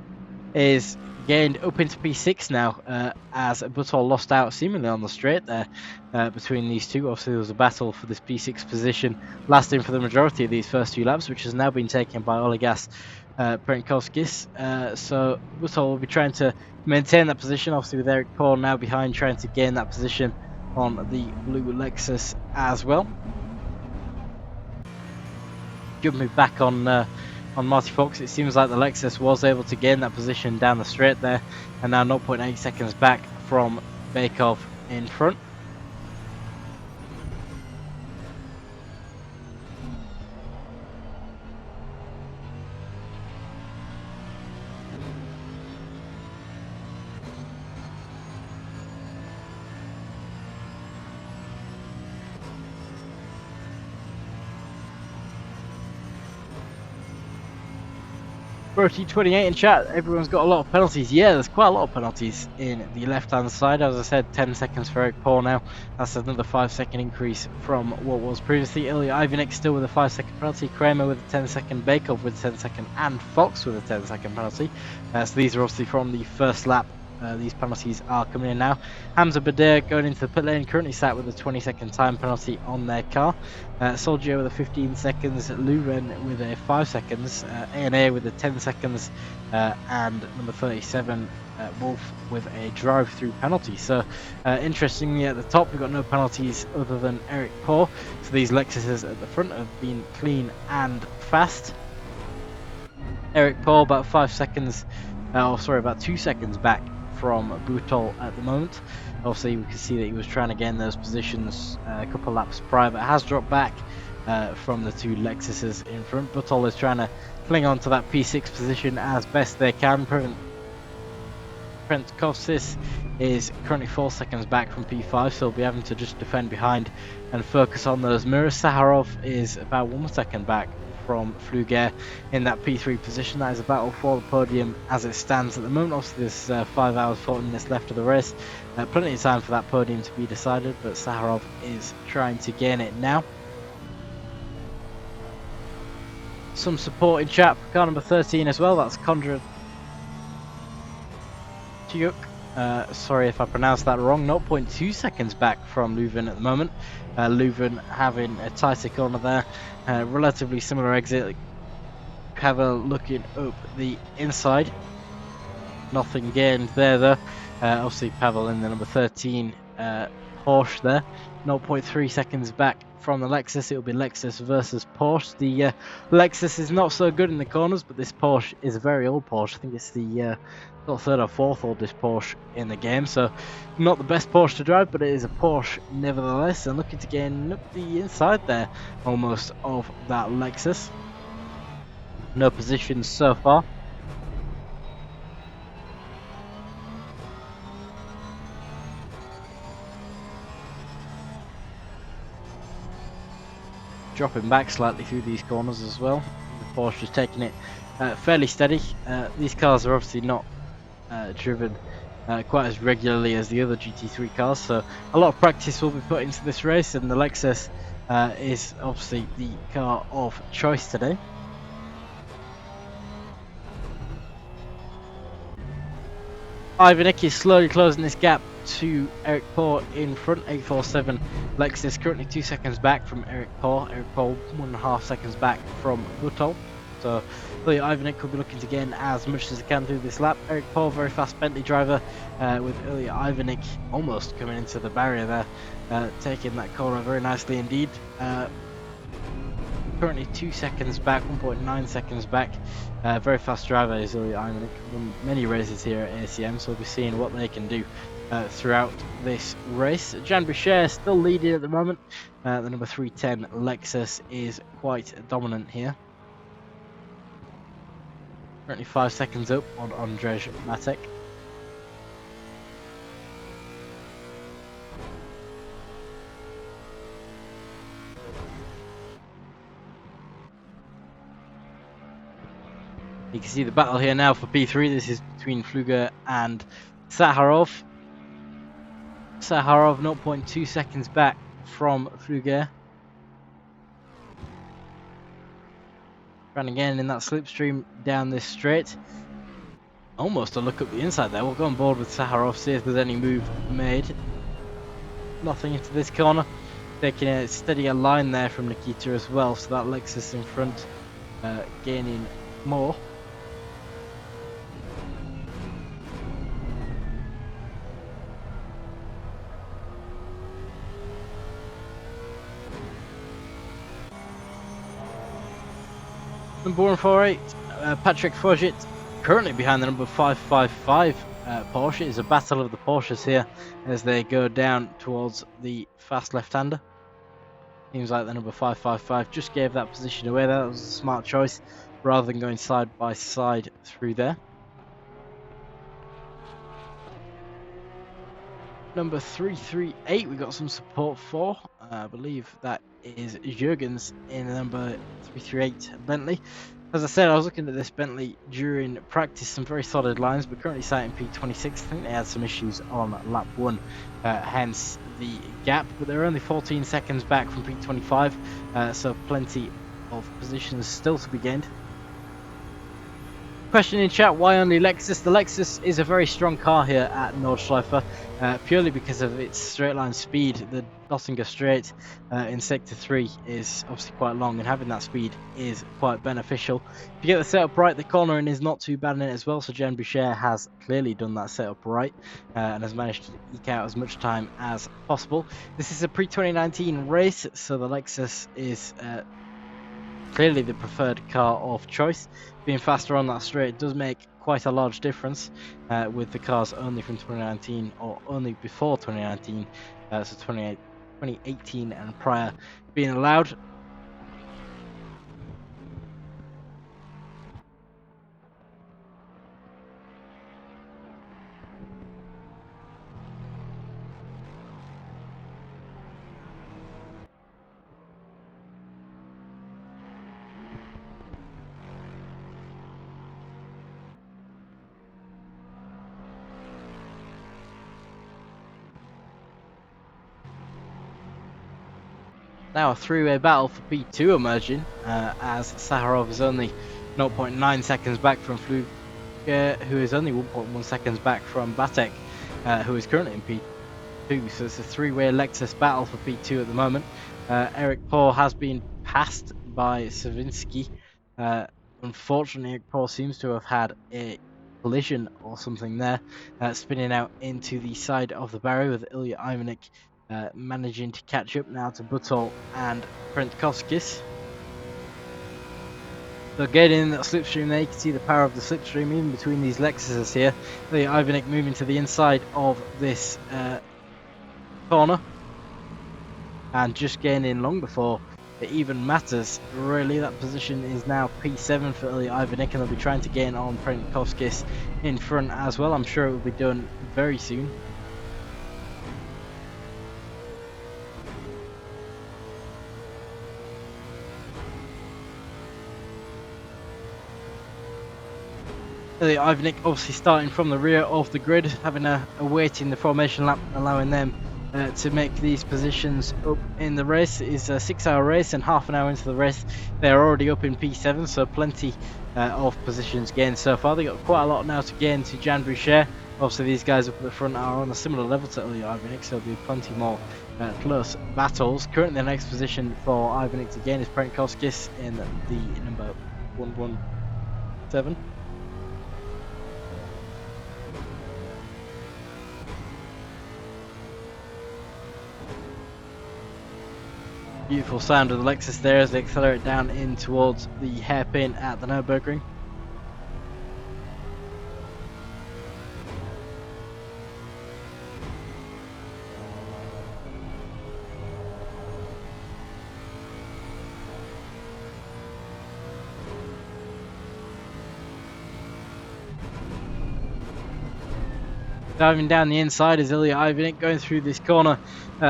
S1: is gained up into P6 now as Butol lost out seemingly on the straight there between these two. Obviously there was a battle for this P6 position lasting for the majority of these first few laps, which has now been taken by Olegas Prenkovskis. So Butol will be trying to maintain that position, obviously with Eric Paul now behind trying to gain that position on the blue Lexus as well. Jumping back on Marty Fox, it seems like the Lexus was able to gain that position down the straight there, and now 0.8 seconds back from Bakov in front. Pre-2019 in chat, everyone's got a lot of penalties. Yeah, there's quite a lot of penalties in the left-hand side. As I said, 10 seconds for Eric Paul now. That's another 5-second increase from what was previously. Ilya Ivanik still with a 5-second penalty. Kramer with a 10-second. Bakov with a 10-second. And Fox with a 10-second penalty. So these are obviously from the first lap. These penalties are coming in now. Hamza Badir going into the pit lane, currently sat with a 20-second time penalty on their car. Soldier with a 15 seconds, Luren with a 5 seconds, A&A with a 10 seconds, and number 37 Wolf with a drive-through penalty. So interestingly at the top we've got no penalties other than Eric Paul. So these Lexuses at the front have been clean and fast. Eric Paul about 5 seconds, about 2 seconds back from Butol at the moment. Obviously we can see that he was trying to gain those positions a couple laps prior, but has dropped back from the two Lexuses in front. Butol is trying to cling on to that P6 position as best they can. Prenkovskis is currently 4 seconds back from P5, so he'll be having to just defend behind and focus on those mirrors. Saharov is about 1 second back from Flugger in that P3 position. That is a battle for the podium as it stands at the moment. Obviously, there's 5 hours 40 minutes left of the race. Plenty of time for that podium to be decided, but Sakharov is trying to gain it now. Some support in chat for car number 13 as well. That's Konrad Tuyuk. Sorry if I pronounced that wrong. 0.2 seconds back from Leuven at the moment. Leuven having a tighter corner there. Relatively similar exit. Pavel looking up the inside. Nothing gained there though. Obviously Pavel in the number 13 Porsche there. 0.3 seconds back from the Lexus. It'll be Lexus versus Porsche. The Lexus is not so good in the corners, but this Porsche is a very old Porsche. I think it's the third or fourth oldest Porsche in the game, so not the best Porsche to drive, but it is a Porsche nevertheless, and looking to gain up the inside there almost of that Lexus. No positions so far. Dropping back slightly through these corners as well. The Porsche is taking it fairly steady. These cars are obviously not driven quite as regularly as the other GT3 cars, so a lot of practice will be put into this race, and the Lexus is obviously the car of choice today. Ivanik is slowly closing this gap to Eric Poor in front. 847 Lexus currently 2 seconds back from Eric Poor. Eric Poor 1.5 seconds back from Butol. So Ilya Ivanik could be looking to gain as much as he can through this lap. Eric Poor, very fast Bentley driver, with Ilya Ivanik almost coming into the barrier there, taking that corner very nicely indeed. Currently 2 seconds back, 1.9 seconds back. Very fast driver is Ilya Ivanik. Won many races here at ACM, so we'll be seeing what they can do throughout this race. Jan Boucher still leading at the moment. The number 310 Lexus is quite dominant here. Currently 5 seconds up on Andrzej Matek. You can see the battle here now for P3. This is between Flugger and Sakharov. Sakharov 0.2 seconds back from Flugger. Ran again in that slipstream down this straight. Almost a look up the inside there. We'll go on board with Sakharov, see if there's any move made. Nothing into this corner. Taking a steadier line there from Nikita as well, so that Lexus in front gaining more. Number 148, Patrick Fojit, currently behind the number 555 Porsche. It's a battle of the Porsches here as they go down towards the fast left-hander. Seems like the number 555 just gave that position away. That was a smart choice rather than going side by side through there. Number 338 we got some support for. I believe that is Jurgens in number 338 Bentley. As I said, I was looking at this Bentley during practice, some very solid lines, but currently sighting P26. I think they had some issues on lap 1, hence the gap, but they're only 14 seconds back from P25, so plenty of positions still to be gained. Question in chat, why only Lexus? The Lexus is a very strong car here at Nordschleife, purely because of its straight line speed. The Nottinger straight in sector 3 is obviously quite long, and having that speed is quite beneficial. If you get the setup right, the cornering is not too bad in it as well, so Jan Boucher has clearly done that setup right and has managed to eke out as much time as possible. This is a pre-2019 race, so the Lexus is clearly the preferred car of choice. Being faster on that straight does make quite a large difference with the cars only from 2019 or only before 2019, so 2018 and prior being allowed. now a three-way battle for P2 emerging, as Sakharov is only 0.9 seconds back from Fluger, who is only 1.1 seconds back from Batek, who is currently in P2. So it's a three-way Lexus battle for P2 at the moment. Eric Paul has been passed by Savinsky. Unfortunately, Eric Paul seems to have had a collision or something there, spinning out into the side of the barrier, with Ilya Ivanik managing to catch up now to Butol and Prentkovskis. So getting in that slipstream there, you can see the power of the slipstream even between these Lexuses here. Ilya Ivanik moving to the inside of this corner and just getting in long before it even matters. Really, that position is now P7 for Ilya Ivanik, and they'll be trying to gain on Prentkovskis in front as well. I'm sure it will be done very soon. Ilya Ivanik obviously starting from the rear of the grid, having a wait in the formation lap, allowing them to make these positions up in the race. It is a 6-hour race, and half an hour into the race they're already up in P7, so plenty of positions gained so far. They got quite a lot now to gain to Jan Boucher. Obviously these guys up at the front are on a similar level to Ilya Ivanik, so there'll be plenty more close battles. Currently the next position for Ivanik to gain is Prentkovskis in the number 117. Beautiful sound of the Lexus there as they accelerate down in towards the hairpin at the Nürburgring. Diving down the inside is Ilya Ivanik going through this corner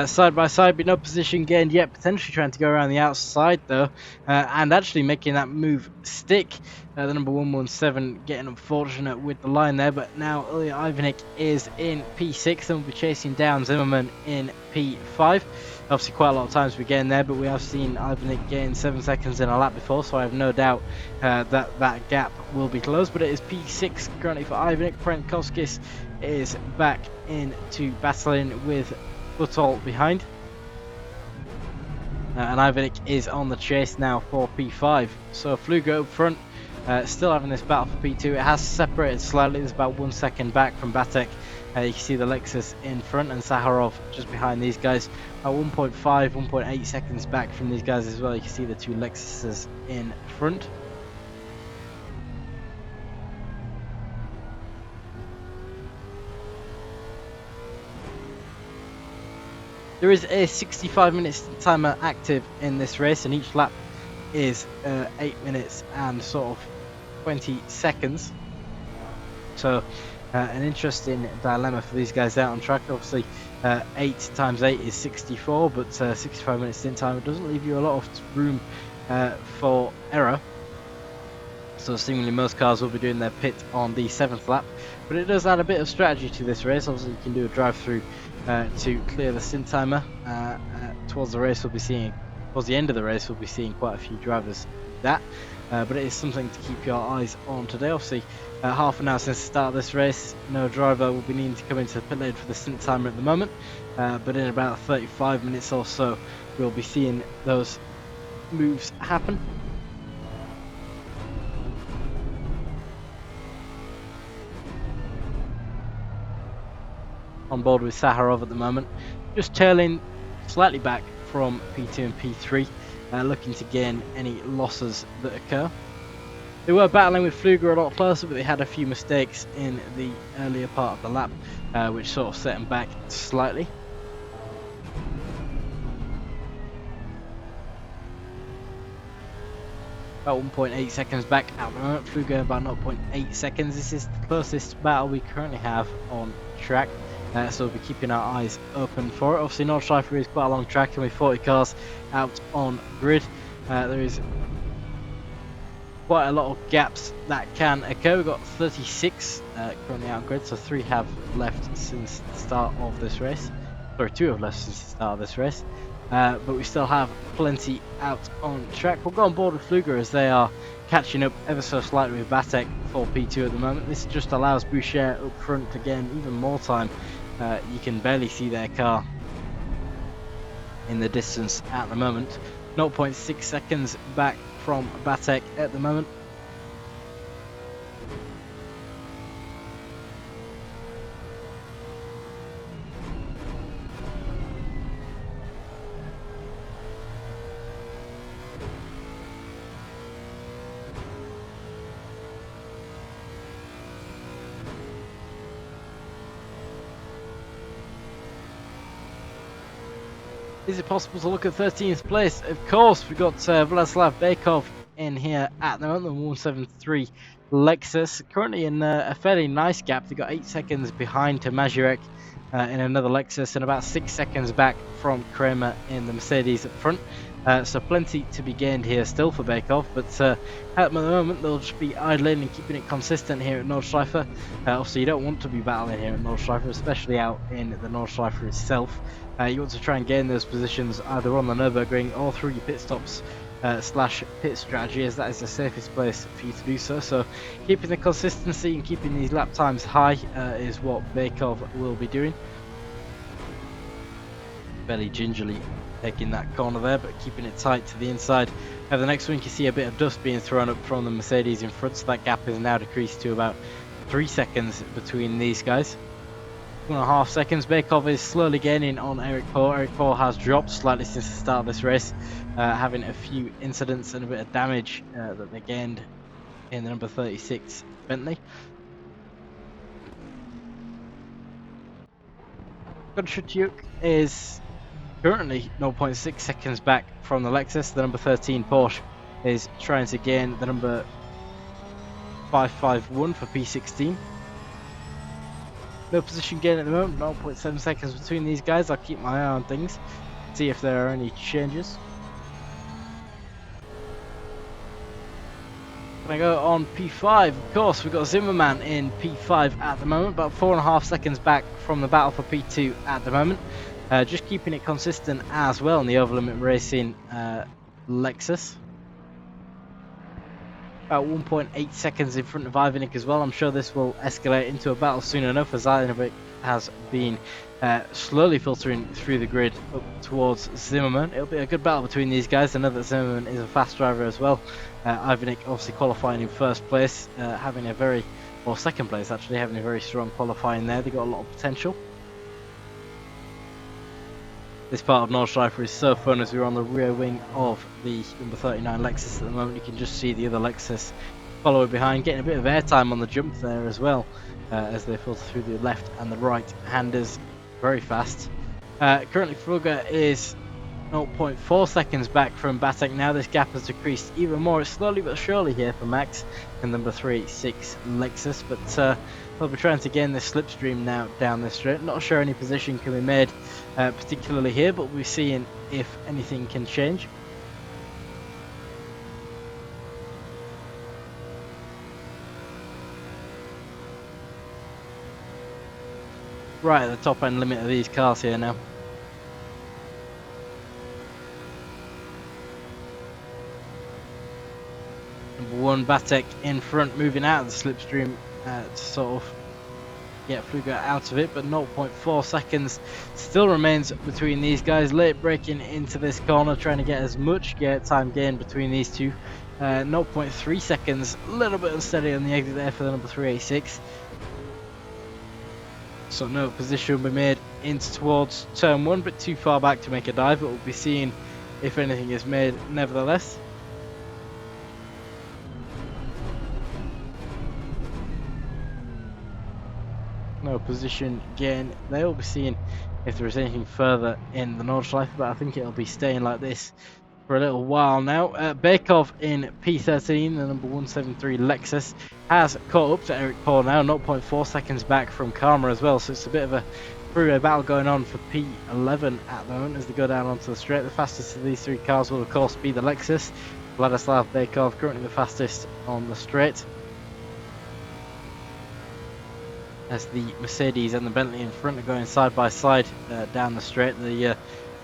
S1: side by side, but no position gained yet, potentially trying to go around the outside though, and actually making that move stick. The number 117 getting unfortunate with the line there, but now Ilya Ivanik is in P6 and will be chasing down Zimmerman in P5. Obviously quite a lot of times we gain there, but we have seen Ivanik gain 7 seconds in a lap before, so I have no doubt that gap will be closed. But it is P6 currently for Ivanik. Prentkovskis is back into battling with Butol behind, and Ivanik is on the chase now for P5. So Fluger up front, still having this battle for P2. It has separated slightly, there's about 1 second back from Batek. You can see the Lexus in front and Sakharov just behind these guys, at 1.5, 1.8 seconds back from these guys as well. You can see the two Lexuses in front. There is a 65-minute timer active in this race, and each lap is 8 minutes and sort of 20 seconds. So an interesting dilemma for these guys out on track. Obviously 8 times 8 is 64, but 65 minutes stint time, it doesn't leave you a lot of room for error. So seemingly most cars will be doing their pit on the 7th lap, but it does add a bit of strategy to this race. Obviously you can do a drive through to clear the stint timer. Towards the race, towards the end of the race, we'll be seeing quite a few drivers do that. But it is something to keep your eyes on today. Obviously, half an hour since the start of this race, no driver will be needing to come into the pit lane for the stint timer at the moment. But in about 35 minutes or so, we'll be seeing those moves happen. On board with Sakharov at the moment, just tailing slightly back from P2 and P3, looking to gain any losses that occur. They were battling with Fluger a lot closer, but they had a few mistakes in the earlier part of the lap, which sort of set them back slightly. About 1.8 seconds back at the moment, Fluger about 0.8 seconds. This is the closest battle we currently have on track. So we'll be keeping our eyes open for it. Obviously Nordschleife is quite a long track, and with 40 cars out on grid, there is quite a lot of gaps that can occur. We've got 36 currently out on grid, so 3 have left since the start of this race. Sorry, 2 have left since the start of this race. but we still have plenty out on track. We'll go on board with Fluger as they are catching up ever so slightly with Batek for P2 at the moment. This just allows Boucher up front to gain even more time. You can barely see their car in the distance at the moment. 0.6 seconds back from Batek at the moment. Is it possible to look at 13th place? Of course, we've got Vladislav Bekov in here at the moment, the 173 Lexus. Currently in a fairly nice gap. They've got 8 seconds behind to Mazurek in another Lexus and about 6 seconds back from Kramer in the Mercedes up front. So plenty to be gained here still for Bekov, but at the moment they'll just be idling and keeping it consistent here at Nordschleife. Obviously you don't want to be battling here at Nordschleife, especially out in the Nordschleife itself. You want to try and gain those positions either on the Nürburgring or through your pit stops slash pit strategy, as that is the safest place for you to do so. So keeping the consistency and keeping these lap times high is what Bekov will be doing. Fairly gingerly taking that corner there, but keeping it tight to the inside. Over the next one, you can see a bit of dust being thrown up from the Mercedes in front, so that gap is now decreased to about 3 seconds between these guys. 1.5 seconds. Bekov is slowly gaining on Eric Paul. Eric Paul has dropped slightly since the start of this race, having a few incidents and a bit of damage that they gained in the number 36 Bentley. Gunshutiuk is currently 0.6 seconds back from the Lexus. The number 13 Porsche is trying to gain the number 551 for P16. No position gain at the moment, 0.7 seconds between these guys. I'll keep my eye on things, see if there are any changes. Gonna go on P5, of course. We've got Zimmerman in P5 at the moment, about 4.5 seconds back from the battle for P2 at the moment. Just keeping it consistent as well in the Overlimit Racing Lexus. About 1.8 seconds in front of Ivanik as well. I'm sure this will escalate into a battle soon enough, as Ivanik has been slowly filtering through the grid up towards Zimmerman. It'll be a good battle between these guys. I know that Zimmerman is a fast driver as well. Ivanik obviously qualifying in first place, having a very, or second place actually, having a very strong qualifying there. They've got a lot of potential. This part of Nordschleife is so fun, as we're on the rear wing of the number 39 Lexus at the moment. You can just see the other Lexus following behind, getting a bit of airtime on the jump there as well, as they filter through the left and the right handers very fast. Currently Fruga is 0.4 seconds back from Batek now. This gap has decreased even more. It's slowly but surely here for Max and number 36 Lexus, but we'll be trying to gain this slipstream now down this straight. Not sure any position can be made particularly here, but we're seeing if anything can change. Right at the top end limit of these cars here now. Number 1 Batek in front, moving out of the slipstream to sort of get Fluger out of it, but 0.4 seconds still remains between these guys. Late braking into this corner, trying to get as much time gain between these two. 0.3 seconds, a little bit unsteady on the exit there for the number 386. So no position will be made into towards turn 1, but too far back to make a dive, but we'll be seeing if anything is made nevertheless. No position gain. They'll be seeing if there is anything further in the Nordschleife, but I think it'll be staying like this for a little while now. Bekov in P13, the number 173 Lexus, has caught up to Eric Paul now, 0.4 seconds back from Karma as well, so it's a bit of a three-way battle going on for P11 at the moment as they go down onto the straight. The fastest of these three cars will of course be the Lexus. Vladislav Bekov currently the fastest on the straight, as the Mercedes and the Bentley in front are going side by side down the straight. The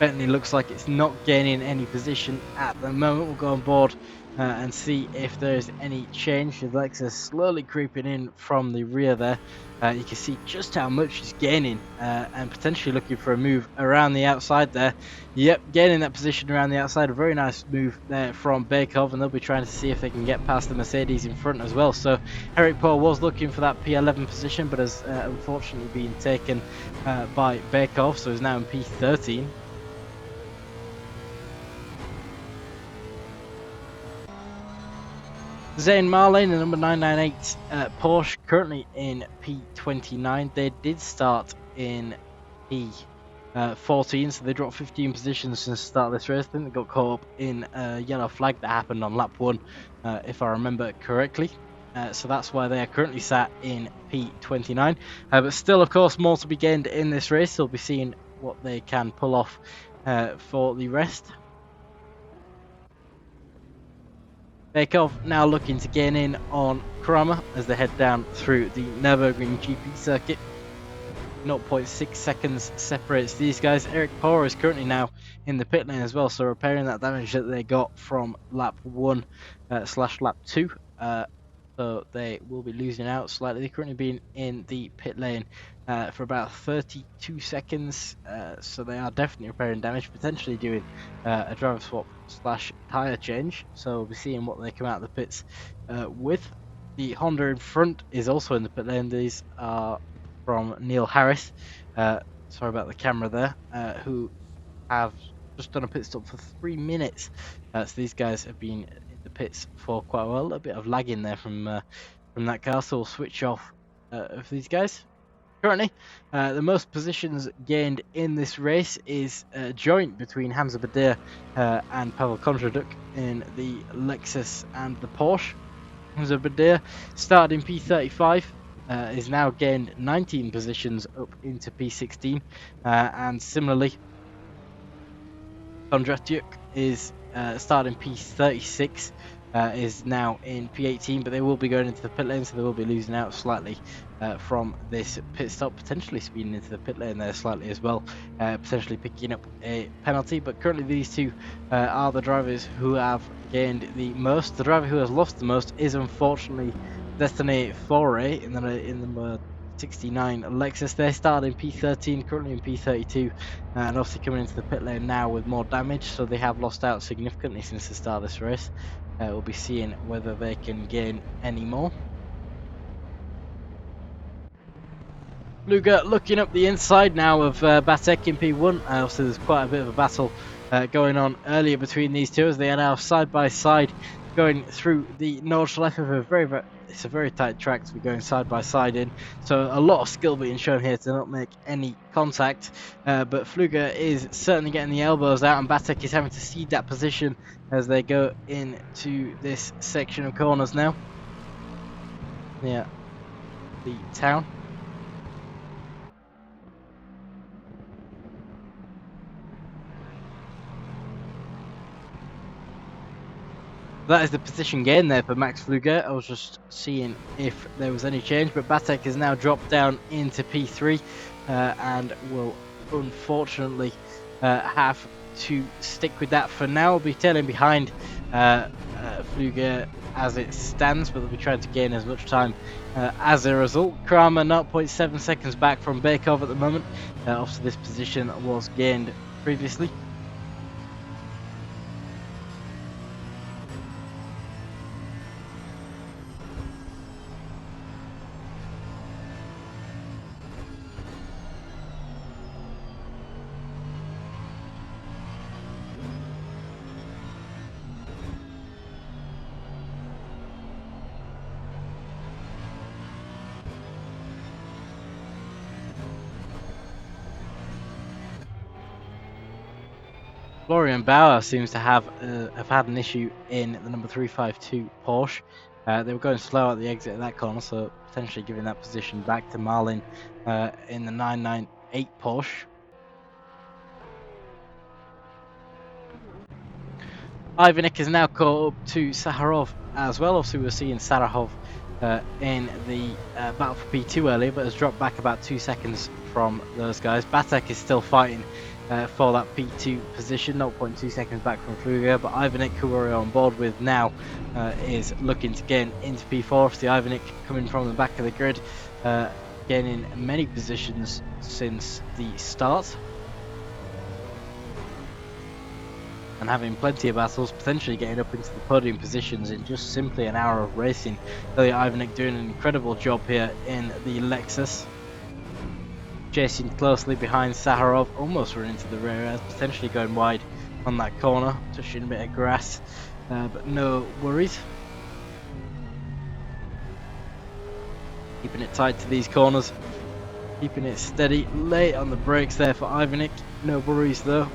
S1: Bentley looks like it's not gaining any position at the moment. We'll go on board and see if there's any change. The Lexus slowly creeping in from the rear there. You can see just how much he's gaining and potentially looking for a move around the outside there. Yep, gaining that position around the outside. A very nice move there from Bakov, and they'll be trying to see if they can get past the Mercedes in front as well. So Eric Paul was looking for that P11 position, but has unfortunately been taken by Bakov, so he's now in P13. Zayn Marlane, the number 998 Porsche, currently in P29. They did start in P14, so they dropped 15 positions since the start of this race. I think they got caught up in a yellow flag that happened on lap 1, if I remember correctly. So that's why they are currently sat in P29. But still, of course, more to be gained in this race. So we'll be seeing what they can pull off for the rest. Bakov now looking to gain in on Kramer as they head down through the Nürburgring GP circuit. 0.6 seconds separates these guys. Eric Power is currently now in the pit lane as well, so repairing that damage that they got from lap 1 / lap 2. So they will be losing out slightly. They've currently been in the pit lane for about 32 seconds, so they are definitely repairing damage, potentially doing a driver swap / tyre change. So we'll be seeing what they come out of the pits with. The Honda in front is also in the pit lane. These are from Neil Harris, sorry about the camera there, who have just done a pit stop for 3 minutes. So these guys have been in the pits for quite a while. A little bit of lag in there from that car, so we'll switch off of these guys. Currently, the most positions gained in this race is joint between Hamza Badir and Pavel Kondratjuk in the Lexus and the Porsche. Hamza Badir started in P35. Is now gained 19 positions up into P16, and similarly Kondratjuk is starting P36, is now in P18, but they will be going into the pit lane, so they will be losing out slightly from this pit stop, potentially speeding into the pit lane there slightly as well, potentially picking up a penalty. But currently these two are the drivers who have gained the most. The driver who has lost the most is unfortunately Destiny Foray in the number 69 Lexus. They started in P13, currently in P32, and obviously coming into the pit lane now with more damage, so they have lost out significantly since the start of this race. We'll be seeing whether they can gain any more. Luger looking up the inside now of Batek in P1. Also, there's quite a bit of a battle going on earlier between these two as they are now side by side going through the Nordschleife. It's a very tight track to be going side by side in, so a lot of skill being shown here to not make any contact. But Fluger is certainly getting the elbows out, and Batek is having to cede that position as they go into this section of corners now. Yeah, the town. That is the position gain there for Max Fluger. I was just seeing if there was any change, but Batek has now dropped down into P3 and will unfortunately have to stick with that for now. Will be tailing behind Fluger as it stands, but they'll be trying to gain as much time as a result. Kramer 0.7 seconds back from Bakov at the moment. Obviously this position was gained previously. Florian Bauer seems to have had an issue in the number 352 Porsche. They were going slow at the exit of that corner, so potentially giving that position back to Marlin in the 998 Porsche. Ivanek is now caught up to Sakharov as well. Obviously, we were seeing Sakharov in the battle for P2 earlier, but has dropped back about 2 seconds from those guys. Batek is still fighting for that P2 position, 0.2 seconds back from Fluger, but Ivanek, who we're on board with now, is looking to gain into P4. See Ivanek coming from the back of the grid, gaining many positions since the start, and having plenty of battles, potentially getting up into the podium positions in just simply an hour of racing. Ilya Ivanek doing an incredible job here in the Lexus, chasing closely behind Saharov, almost running into the rear end, potentially going wide on that corner, touching a bit of grass, but no worries. Keeping it tight to these corners, keeping it steady, late on the brakes there for Ivanek, no worries though.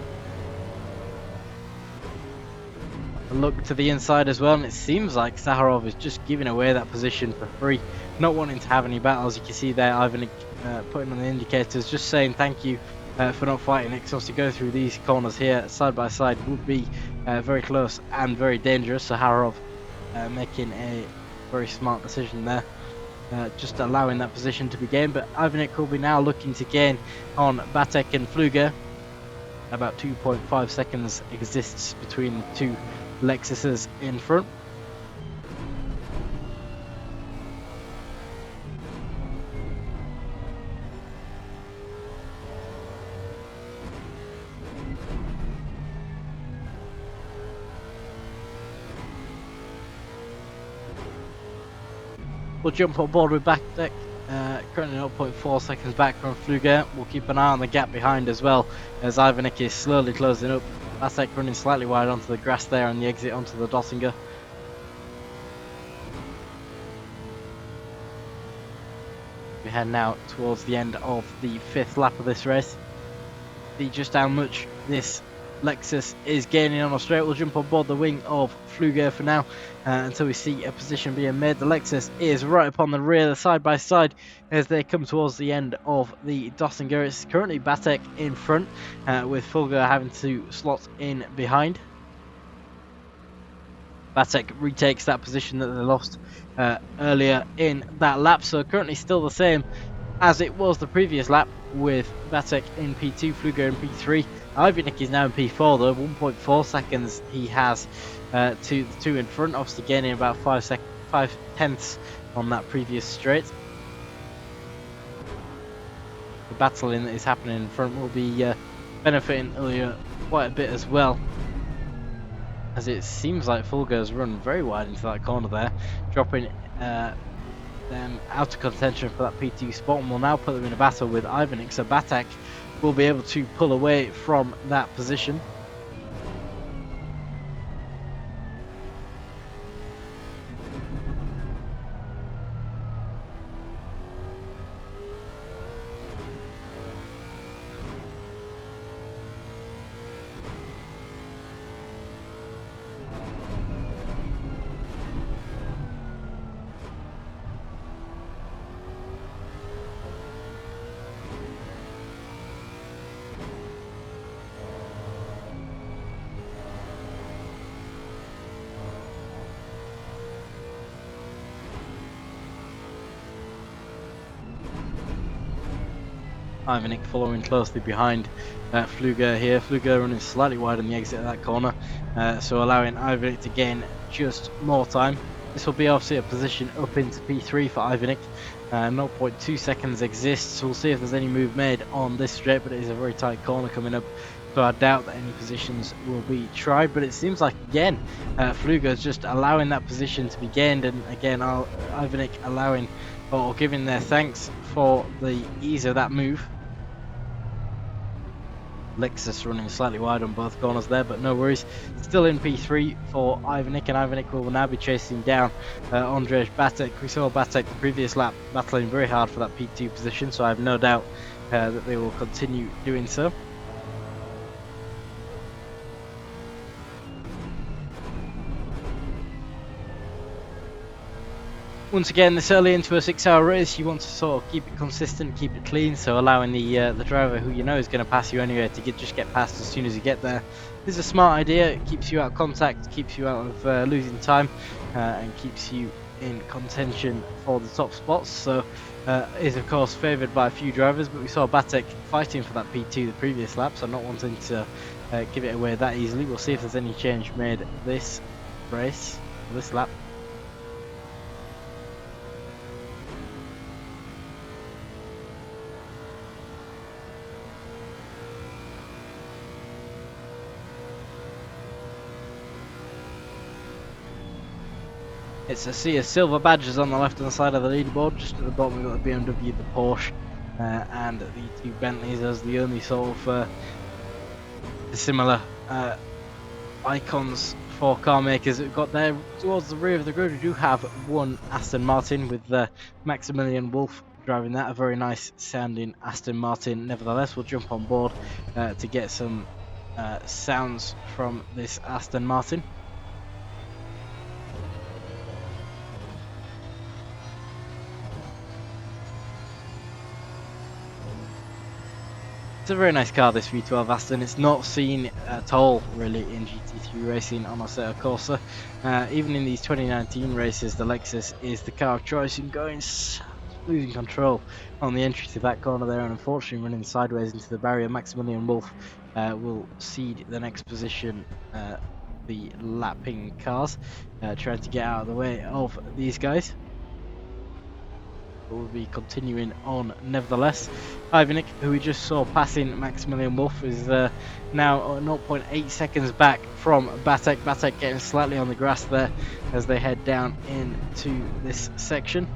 S1: A look to the inside as well, and it seems like Saharov is just giving away that position for free, not wanting to have any battles. You can see there Ivanek putting on the indicators, just saying thank you for not fighting it, because to go through these corners here side by side would be very close and very dangerous. Saharov making a very smart decision there, just allowing that position to be gained. But Ivanek will be now looking to gain on Batek and Fluger. About 2.5 seconds exists between the two Lexuses in front. We'll jump on board with Batek, currently 0.4 seconds back from Fluger. We'll keep an eye on the gap behind as well, as Ivanek is slowly closing up. Batek running slightly wide onto the grass there on the exit onto the Dottinger. We head now towards the end of the 5th lap of this race. See just how much this Lexus is gaining on a straight. We'll jump on board the wing of Fluger for now until we see a position being made. The Lexus is right up on the rear, the side by side, as they come towards the end of the Dottinger. It's currently Batek in front, with Fluger having to slot in behind. Batek retakes that position that they lost earlier in that lap, so currently still the same as it was the previous lap, with Batek in P2, Fluger in P3. Ivanek is now in P4 though, 1.4 seconds he has to the two in front, obviously gaining about 5 tenths on that previous straight. The battling that is happening in front will be benefiting Ilya quite a bit as well, as it seems like Fulger's run very wide into that corner there, dropping them out of contention for that P2 spot, and will now put them in a battle with Ivanek. So Batek will be able to pull away from that position. Ivanek following closely behind Fluger here. Fluger running slightly wide on the exit of that corner, so allowing Ivanek to gain just more time. This will be obviously a position up into P3 for Ivanek. 0.2 seconds exists, so we'll see if there's any move made on this straight, but it is a very tight corner coming up, so I doubt that any positions will be tried. But it seems like, again, Fluger is just allowing that position to be gained, and again Ivanek allowing or giving their thanks for the ease of that move. Lexus running slightly wide on both corners there, but no worries. Still in P3 for Ivanek, and Ivanek will now be chasing down Andrzej Batek. We saw Batek the previous lap battling very hard for that P2 position, so I have no doubt that they will continue doing so. Once again, this early into a 6-hour race, you want to sort of keep it consistent, keep it clean, so allowing the driver who you know is going to pass you anyway to just get past as soon as you get there is a smart idea. It keeps you out of contact, keeps you out of losing time, and keeps you in contention for the top spots. So is of course favoured by a few drivers, but we saw Batek fighting for that P2 the previous lap, so not wanting to give it away that easily. We'll see if there's any change made this race, this lap. It's a sea of silver badges on the left hand side of the leaderboard. Just at the bottom we've got the BMW, the Porsche, and the two Bentleys as the only sort of similar icons for car makers that we've got there. Towards the rear of the grid we do have one Aston Martin with Maximilian Wolf driving that, a very nice sounding Aston Martin. Nevertheless, we'll jump on board to get some sounds from this Aston Martin. It's a very nice car, this V12 Aston. It's not seen at all really in GT3 racing on Assetto Corsa. Even in these 2019 races, the Lexus is the car of choice in going losing control on the entry to that corner there, and unfortunately running sideways into the barrier. Maximilian Wolf will cede the next position, the lapping cars, trying to get out of the way of these guys. Will be continuing on nevertheless. Ivanik, who we just saw passing Maximilian Wolf, is now 0.8 seconds back from Batek. Batek getting slightly on the grass there as they head down into this section.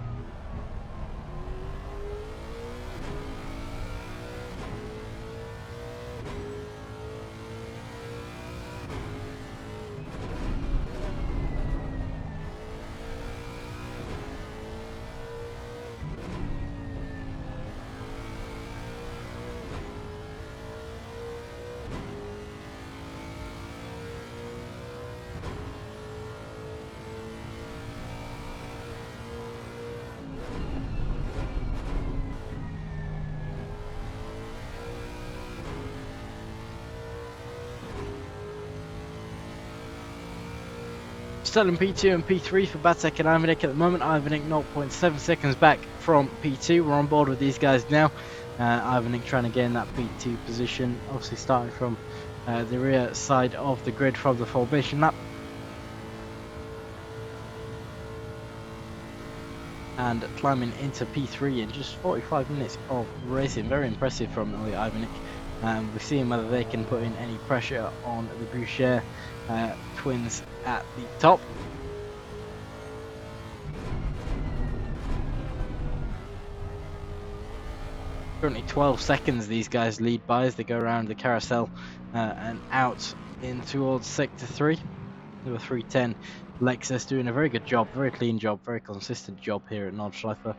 S1: Still in P2 and P3 for Batek and Ivanik at the moment. Ivanik 0.7 seconds back from P2. We're on board with these guys now. Ivanik trying to gain that P2 position, obviously starting from the rear side of the grid from the formation lap. And climbing into P3 in just 45 minutes of racing. Very impressive from Ivanik. We're seeing whether they can put in any pressure on the Boucher twins at the top. Currently 12 seconds these guys lead by as they go around the carousel and out in towards sector 3. Number 310 Lexus doing a very good job, very clean job, very consistent job here at Nordschleife.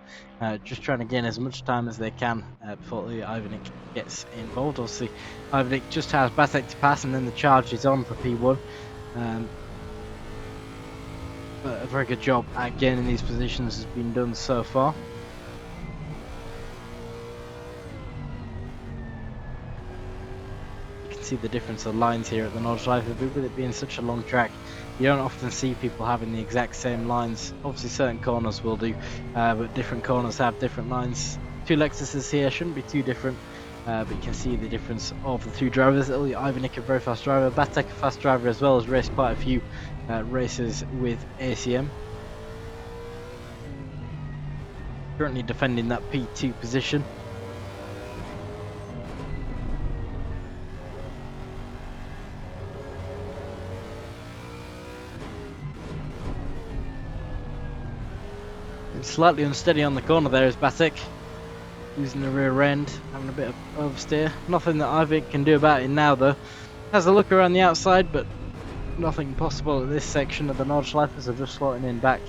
S1: Just trying to gain as much time as they can before Ivanik gets involved. Obviously, Ivanik just has Batek to pass, and then the charge is on for P1. But a very good job at gaining these positions has been done so far. You can see the difference of lines here at the Nordschleife, with it being such a long track. You don't often see people having the exact same lines. Obviously certain corners will do, but different corners have different lines. Two Lexuses here shouldn't be too different, but you can see the difference of the two drivers. Ivanik a very fast driver, Batek a fast driver as well, has raced quite a few races with ACM. Currently defending that P2 position. Slightly unsteady on the corner there is Batek, using the rear end, having a bit of oversteer. Nothing that Ivanik can do about it now though. Has a look around the outside, but nothing possible at this section of the Nordschleife, so just slotting in back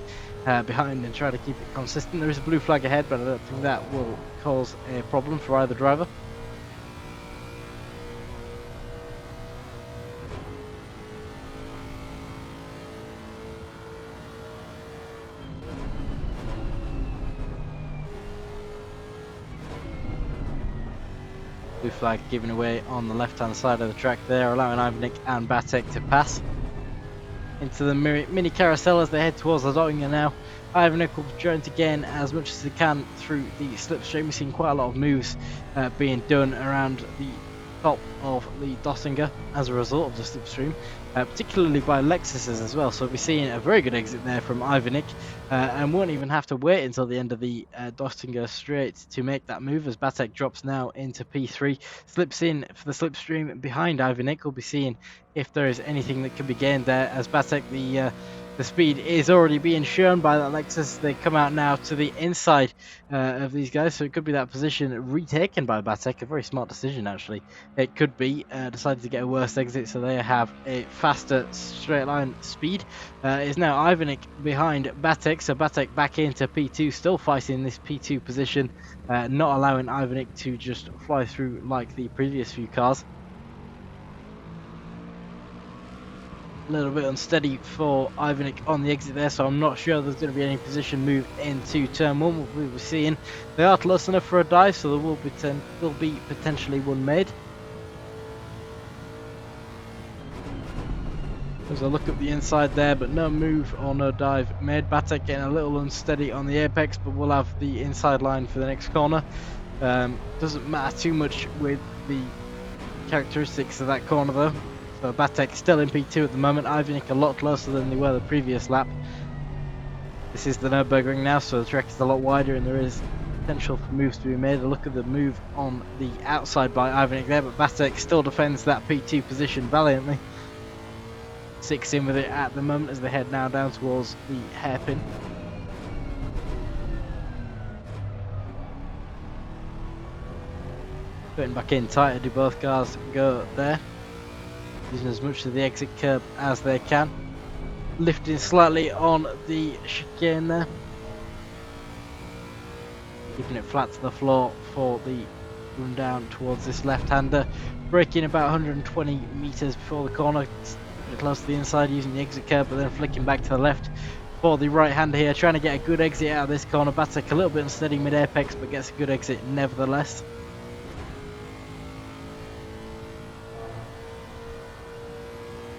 S1: behind and trying to keep it consistent. There is a blue flag ahead, but I don't think that will cause a problem for either driver. Blue flag giving away on the left-hand side of the track there, allowing Ivanik and Batek to pass into the mini carousel as they head towards the Dottinger now. Ivanik will try to gain as much as they can through the slipstream. We've seen quite a lot of moves being done around the top of the Dottinger as a result of the slipstream, particularly by Lexuses as well. So we're seeing a very good exit there from Ivanik, and won't even have to wait until the end of the Dottinger straight to make that move, as Batek drops now into P3, slips in for the slipstream behind Ivanik. We'll be seeing if there is anything that can be gained there, as Batek, the speed is already being shown by that Lexus. They come out now to the inside of these guys, so it could be that position retaken by Batek. A very smart decision, actually. It could be decided to get a worse exit, so they have a faster straight line speed. Is now Ivanik behind Batek, so Batek back into P2, still fighting this P2 position, not allowing Ivanik to just fly through like the previous few cars. A little bit unsteady for Ivanik on the exit there, so I'm not sure there's going to be any position move into turn 1. We'll be seeing they are close enough for a dive, so there will be potentially one made. There's a look at the inside there, but no move or no dive made. Batek getting a little unsteady on the apex, but we'll have the inside line for the next corner. Doesn't matter too much with the characteristics of that corner though. So Batek still in P2 at the moment. Ivanik a lot closer than they were the previous lap. This is the Nürburgring now, so the track is a lot wider and there is potential for moves to be made. A look at the move on the outside by Ivanik there, but Batek still defends that P2 position valiantly. 6 in with it at the moment as they head now down towards the hairpin. Putting back in tighter, do both cars go there? Using as much of the exit curb as they can. Lifting slightly on the chicane there. Keeping it flat to the floor for the run down towards this left-hander. Braking about 120 meters before the corner, close to the inside using the exit curb, but then flicking back to the left for the right-hander here, trying to get a good exit out of this corner. Batek a little bit unsteady mid-apex, but gets a good exit nevertheless.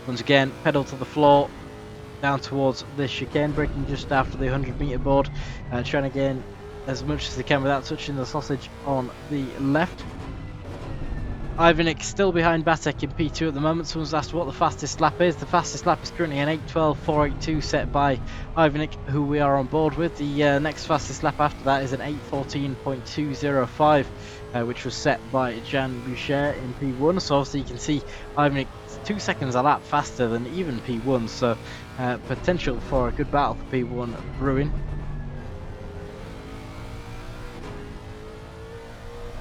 S1: Once again, pedal to the floor, down towards this chicane, braking just after the 100-meter board, trying to gain as much as they can without touching the sausage on the left. Ivanik still behind Batek in P2 at the moment. Someone's asked what the fastest lap is. The fastest lap is currently an 8:12.482 set by Ivanik, who we are on board with. The next fastest lap after that is an 8:14.205, which was set by Jan Boucher in P1. So obviously you can see Ivanik 2 seconds a lap faster than even P1, so potential for a good battle for P1 brewing.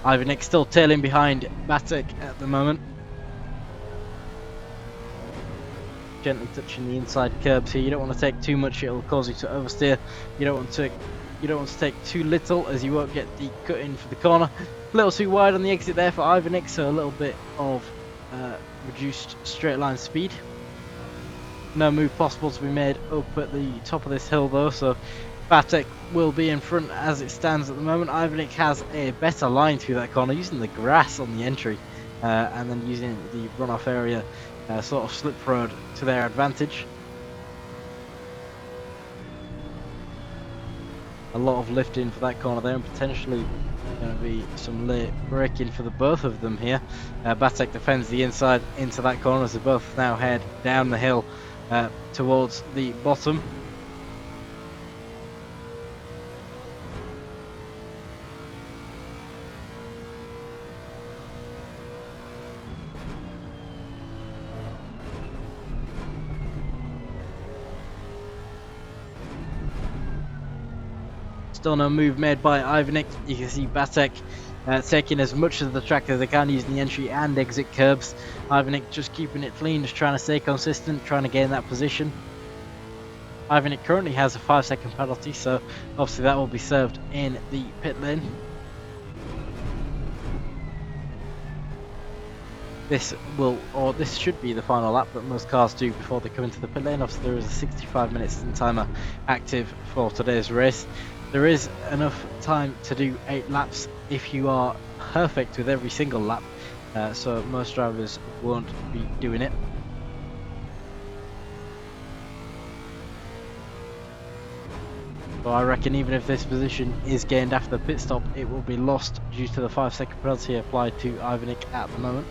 S1: Ivanik still tailing behind Batek at the moment. Gently touching the inside curbs here. You don't want to take too much, it'll cause you to oversteer. You don't want to take too little, as you won't get the cut in for the corner. A little too wide on the exit there for Ivanik, so a little bit of reduced straight line speed. No move possible to be made up at the top of this hill though, so Batek will be in front as it stands at the moment. Ivanik has a better line through that corner, using the grass on the entry and then using the runoff area sort of slip road to their advantage. A lot of lifting for that corner there, and potentially going to be some late braking for the both of them here. Batek defends the inside into that corner as they both now head down the hill towards the bottom. Still no move made by Ivanik. You can see Batek taking as much of the track as they can, using the entry and exit curbs. Ivanik just keeping it clean, just trying to stay consistent, trying to gain that position. Ivanik currently has a 5-second penalty, so obviously that will be served in the pit lane. This should be the final lap that most cars do before they come into the pit lane. Obviously there is a 65 minutes timer active for today's race. There is enough time to do 8 laps if you are perfect with every single lap, so most drivers won't be doing it. So I reckon even if this position is gained after the pit stop, it will be lost due to the 5-second penalty applied to Ivanik at the moment.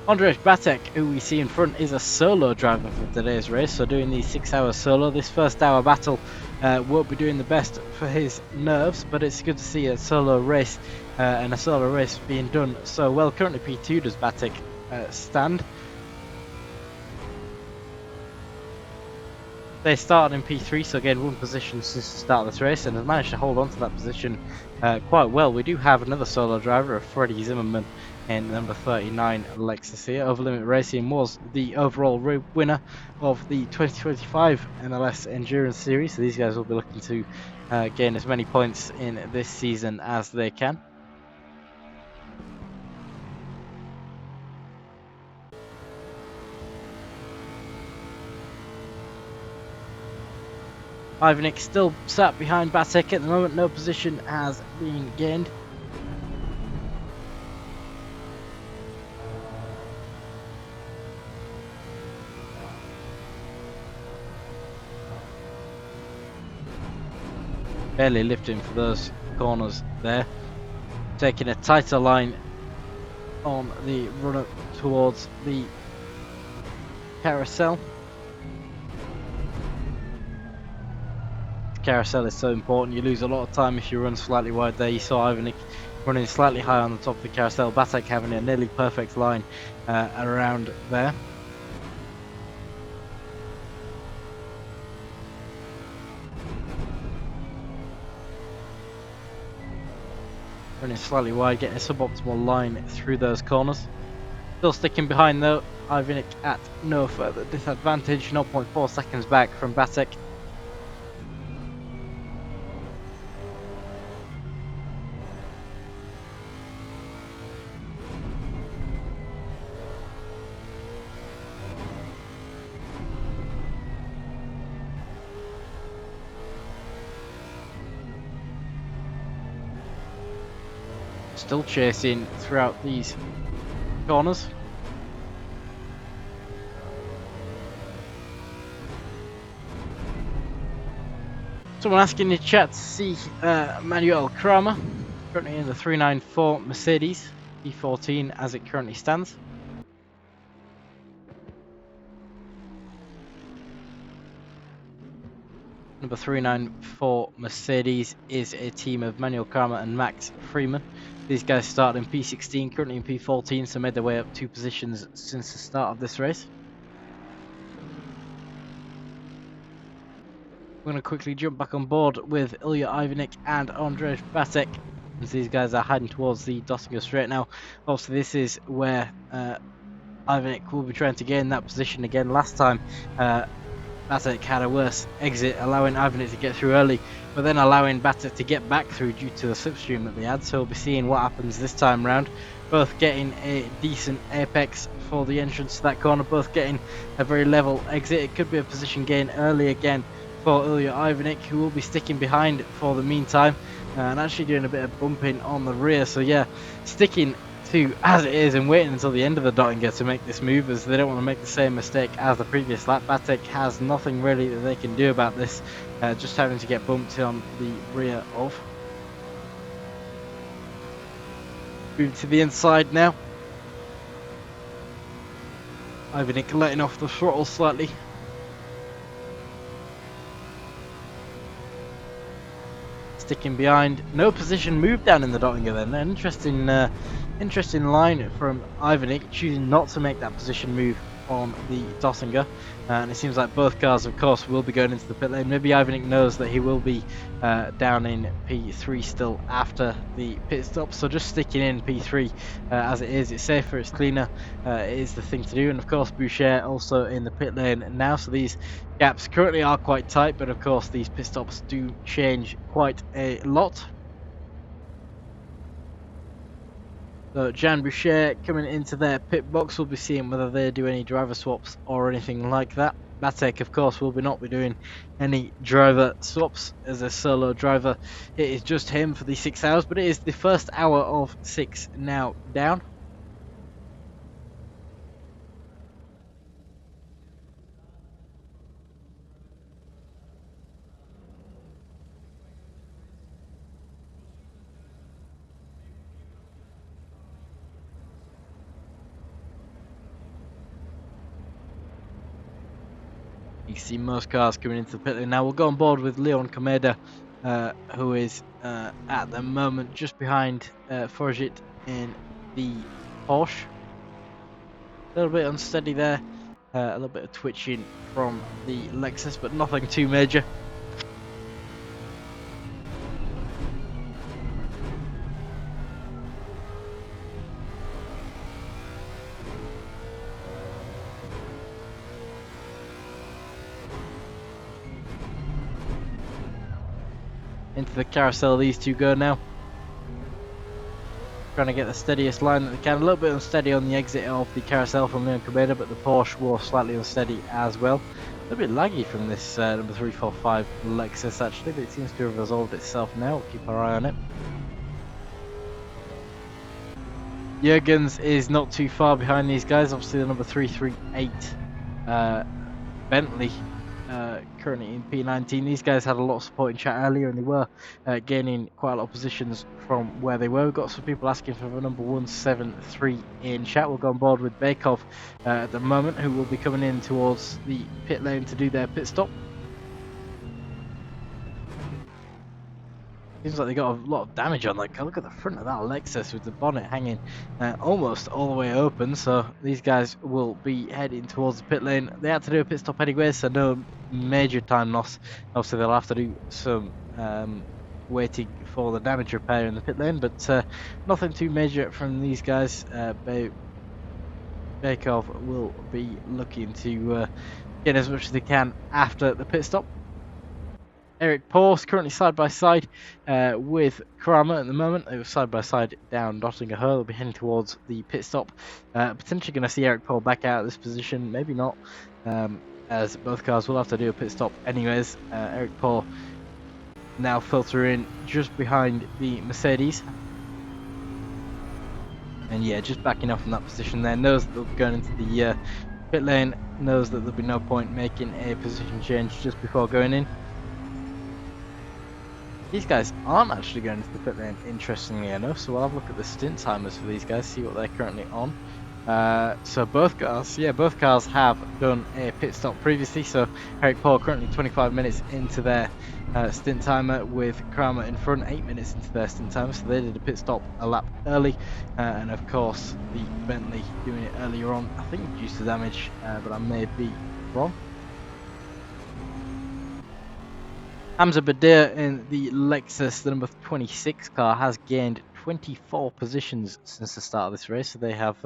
S1: Andrzej Batek, who we see in front, is a solo driver for today's race, so doing the 6 hours solo. This first hour battle won't be doing the best for his nerves, but it's good to see a solo race and a solo race being done so well. Currently P2 does Batek stand. They started in P3, so again one position since the start of this race, and have managed to hold on to that position quite well. We do have another solo driver, Freddie Zimmerman, in number 39 Lexus here. Overlimit Racing was the overall winner of the 2025 MLS Endurance Series, so these guys will be looking to gain as many points in this season as they can. Ivanik still sat behind Batek at the moment, no position has been gained. Barely lifting for those corners there. Taking a tighter line on the run up towards the carousel. Carousel is so important, you lose a lot of time if you run slightly wide there. You saw Ivanik running slightly high on the top of the carousel, Batek having a nearly perfect line around there. Running slightly wide, getting a suboptimal line through those corners. Still sticking behind though, Ivanik at no further disadvantage, 0.4 seconds back from Batek. Still chasing throughout these corners. Someone asking in the chat to see Manuel Kramer, currently in the 394 Mercedes E14 as it currently stands. Number 394 Mercedes is a team of Manuel Kramer and Max Freeman. These guys started in P16, currently in P14, so made their way up 2 positions since the start of this race. We're going to quickly jump back on board with Ilya Ivanik and Andrzej Batek, as these guys are heading towards the Dottinger Straight now. Obviously this is where Ivanik will be trying to gain that position again. Last time Batek had a worse exit, allowing Ivanik to get through early, but then allowing Batek to get back through due to the slipstream that they had. So we'll be seeing what happens this time round. Both getting a decent apex for the entrance to that corner, both getting a very level exit. It could be a position gain early again for Ilya Ivanik, who will be sticking behind for the meantime and actually doing a bit of bumping on the rear. So yeah, sticking to as it is and waiting until the end of the Dottinger to make this move, as they don't want to make the same mistake as the previous lap. Batek has nothing really that they can do about this, just having to get bumped on the rear of. Move to the inside now. Ivanik letting off the throttle slightly. Sticking behind, no position move down in the Dottinger then. An interesting line from Ivanik, choosing not to make that position move on the Dottinger, and it seems like both cars of course will be going into the pit lane. Maybe Ivanik knows that he will be down in P3 still after the pit stop, so just sticking in P3 as it is. It's safer, it's cleaner, it is the thing to do. And of course Boucher also in the pit lane now, so these gaps currently are quite tight, but of course these pit stops do change quite a lot. So Jan Boucher coming into their pit box, we'll be seeing whether they do any driver swaps or anything like that. Batek, of course, will not be doing any driver swaps as a solo driver. It is just him for the 6 hours, but it is the first hour of 6 now down. You see most cars coming into the pit lane. Now we'll go on board with Leon Comeda, who is at the moment just behind Forget in the Porsche. A little bit unsteady there, a little bit of twitching from the Lexus, but nothing too major. Into the carousel these two go now. Trying to get the steadiest line that they can. A little bit unsteady on the exit of the carousel from Leon Comeda, but the Porsche was slightly unsteady as well. A little bit laggy from this number 345 Lexus actually, but it seems to have resolved itself now. We'll keep our eye on it. Jurgens is not too far behind these guys. Obviously the number 338 Bentley currently in P19. These guys had a lot of support in chat earlier, and they were gaining quite a lot of positions from where they were. We've got some people asking for the number 173 in chat. We'll go on board with Bakov at the moment, who will be coming in towards the pit lane to do their pit stop. Seems like they got a lot of damage on that car. Look at the front of that Lexus with the bonnet hanging almost all the way open. So these guys will be heading towards the pit lane. They had to do a pit stop anyway, so no major time loss. Obviously they'll have to do some waiting for the damage repair in the pit lane, but nothing too major from these guys. Bakov will be looking to get as much as they can after the pit stop. Eric Porsche currently side by side with Kramer at the moment. They were side by side down Nottingham Hill. They'll be heading towards the pit stop. Potentially going to see Eric Porsche back out of this position. Maybe not, as both cars will have to do a pit stop anyways. Eric Porsche now filtering just behind the Mercedes. And yeah, just backing off from that position there. Knows that they'll be going into the pit lane. Knows that there'll be no point making a position change just before going in. These guys aren't actually going into the pit lane, interestingly enough, so we'll have a look at the stint timers for these guys, see what they're currently on. So both cars have done a pit stop previously, so Eric Porsche currently 25 minutes into their stint timer, with Kramer in front 8 minutes into their stint timer, so they did a pit stop a lap early, and of course the Bentley doing it earlier on, I think due to damage, but I may be wrong. Hamza Badir in the Lexus, the number 26 car, has gained 24 positions since the start of this race, so they have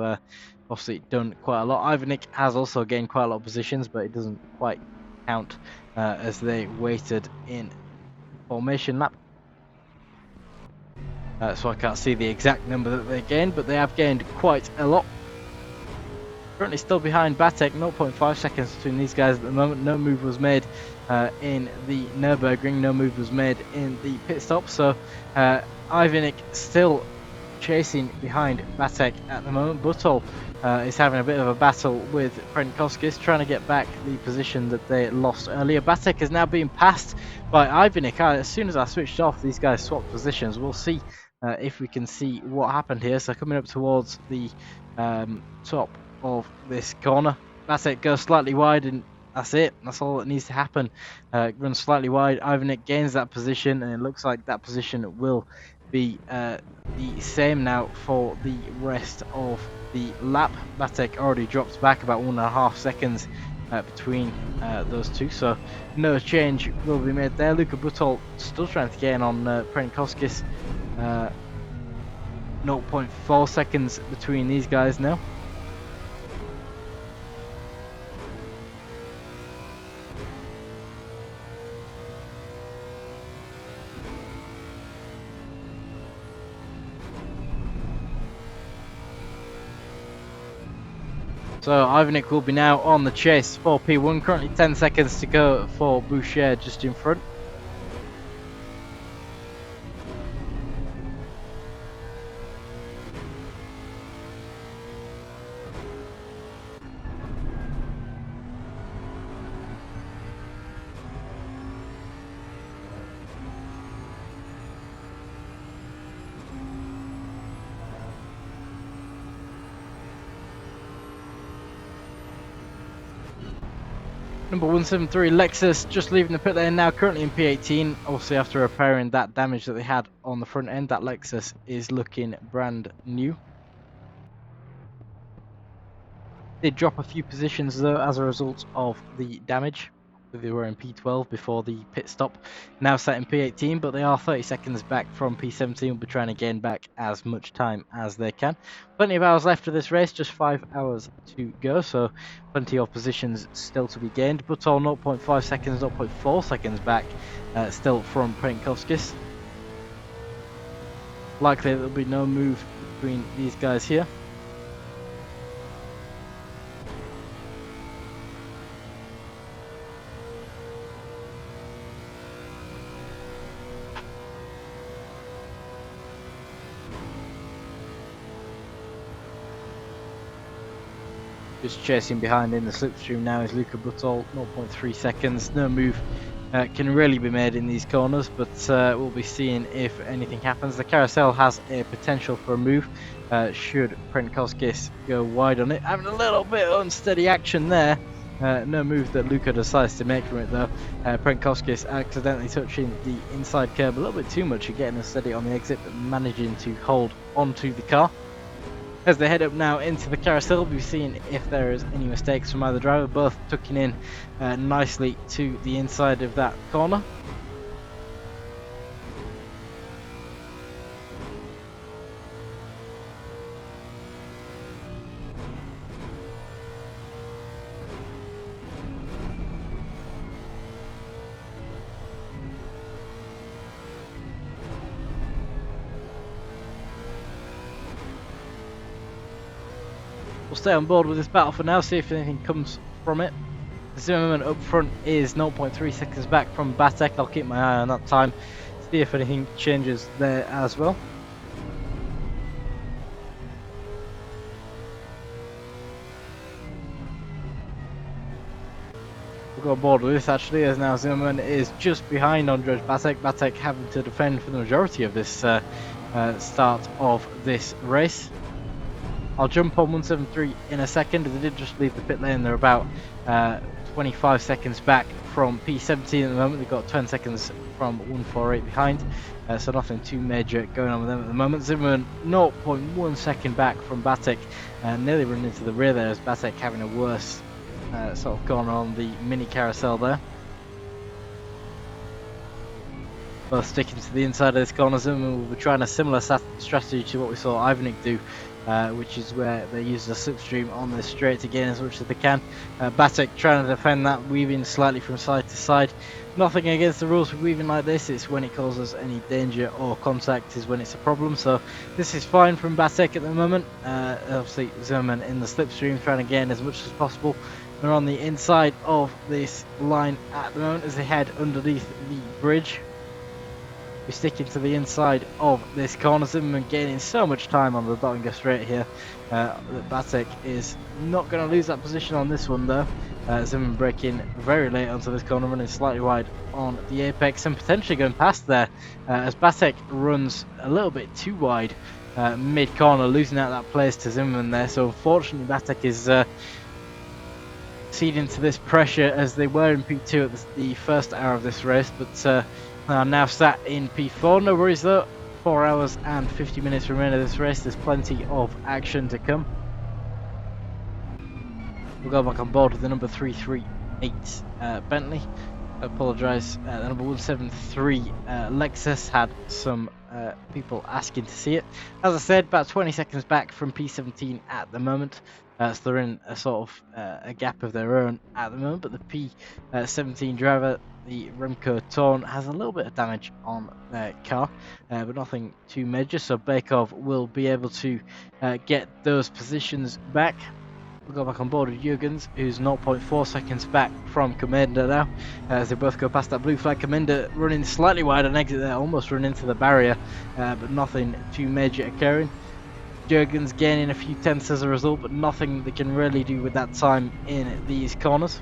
S1: obviously done quite a lot. Ivanik has also gained quite a lot of positions, but it doesn't quite count as they waited in formation lap. So I can't see the exact number that they gained, but they have gained quite a lot. Currently still behind Batek, 0.5 seconds between these guys at the moment. No move was made in the Nürburgring, no move was made in the pit stop, so Ivanik still chasing behind Batek at the moment. Butol is having a bit of a battle with Prenkoskis, trying to get back the position that they lost earlier. Batek is now being passed by Ivanik. As soon as I switched off, these guys swapped positions. We'll see if we can see what happened here. So coming up towards the top of this corner, Batek goes slightly wide, and that's it. That's all that needs to happen. Runs slightly wide. Ivanik gains that position, and it looks like that position will be the same now for the rest of the lap. Batek already dropped back about 1.5 seconds between those two, so no change will be made there. Luka Butol still trying to gain on Prenkoskis. 0.4 seconds between these guys now. So Ivanik will be now on the chase for P1. Currently 10 seconds to go for Boucher just in front. Number 173 Lexus just leaving the pit lane now, currently in P18. Obviously after repairing that damage that they had on the front end, that Lexus is looking brand new. They drop a few positions though as a result of the damage. They were in P12 before the pit stop, now set in P18, but they are 30 seconds back from P17. Will be trying to gain back as much time as they can. Plenty of hours left of this race, just 5 hours to go, so plenty of positions still to be gained, but all 0.5 seconds, 0.4 seconds back still from Prenkovskis. Likely there'll be no move between these guys here. Just chasing behind in the slipstream now is Luca Butol, 0.3 seconds. No move can really be made in these corners, but we'll be seeing if anything happens. The carousel has a potential for a move should Prenkovskis go wide on it. Having a little bit of unsteady action there. No move that Luca decides to make from it though. Prenkovskis accidentally touching the inside curb a little bit too much and getting unsteady on the exit, but managing to hold onto the car. As they head up now into the carousel, we'll be seeing if there is any mistakes from either driver, both tucking in nicely to the inside of that corner. We'll stay on board with this battle for now, see if anything comes from it. Zimmerman up front is 0.3 seconds back from Batek. I'll keep my eye on that time, see if anything changes there as well. We'll go on board with this actually, as now Zimmerman is just behind Andrzej Batek. Batek having to defend for the majority of this start of this race. I'll jump on 173 in a second. They did just leave the pit lane. They're about 25 seconds back from P17 at the moment. They've got 10 seconds from 148 behind, so nothing too major going on with them at the moment. Zimmerman 0.1 second back from Batek, nearly running into the rear there as Batek having a worse sort of corner on the mini carousel there. Both sticking to the inside of this corner. Zimmerman will be trying a similar strategy to what we saw Ivanik do, which is where they use the slipstream on the straight to gain as much as they can. Batek trying to defend that, weaving slightly from side to side. Nothing against the rules for weaving like this, it's when it causes any danger or contact is when it's a problem. So this is fine from Batek at the moment. Obviously Zimmerman in the slipstream trying to gain as much as possible. They're on the inside of this line at the moment as they head underneath the bridge. We're sticking to the inside of this corner. Zimmerman gaining so much time on the Dottinger straight here that Batek is not going to lose that position on this one though. Zimmerman breaking very late onto this corner, running slightly wide on the apex and potentially going past there as Batek runs a little bit too wide mid-corner, losing out that place to Zimmerman there. So unfortunately Batek is ceding to this pressure as they were in P2 at the first hour of this race, but are now sat in P4. No worries though, 4 hours and 50 minutes remain of this race. There's plenty of action to come. We'll go back on board with the number 338 Bentley. I apologise, the number 173 Lexus had some people asking to see it. As I said, about 20 seconds back from P17 at the moment. So they're in a sort of a gap of their own at the moment, but the P17 driver, the Remco Torn, has a little bit of damage on their car, but nothing too major, so Bakov will be able to get those positions back. We'll go back on board with Jurgens, who's 0.4 seconds back from Commander now. As they both go past that blue flag. Commander running slightly wide on exit there, almost run into the barrier, but nothing too major occurring. Jurgens gaining a few tenths as a result, but nothing they can really do with that time in these corners.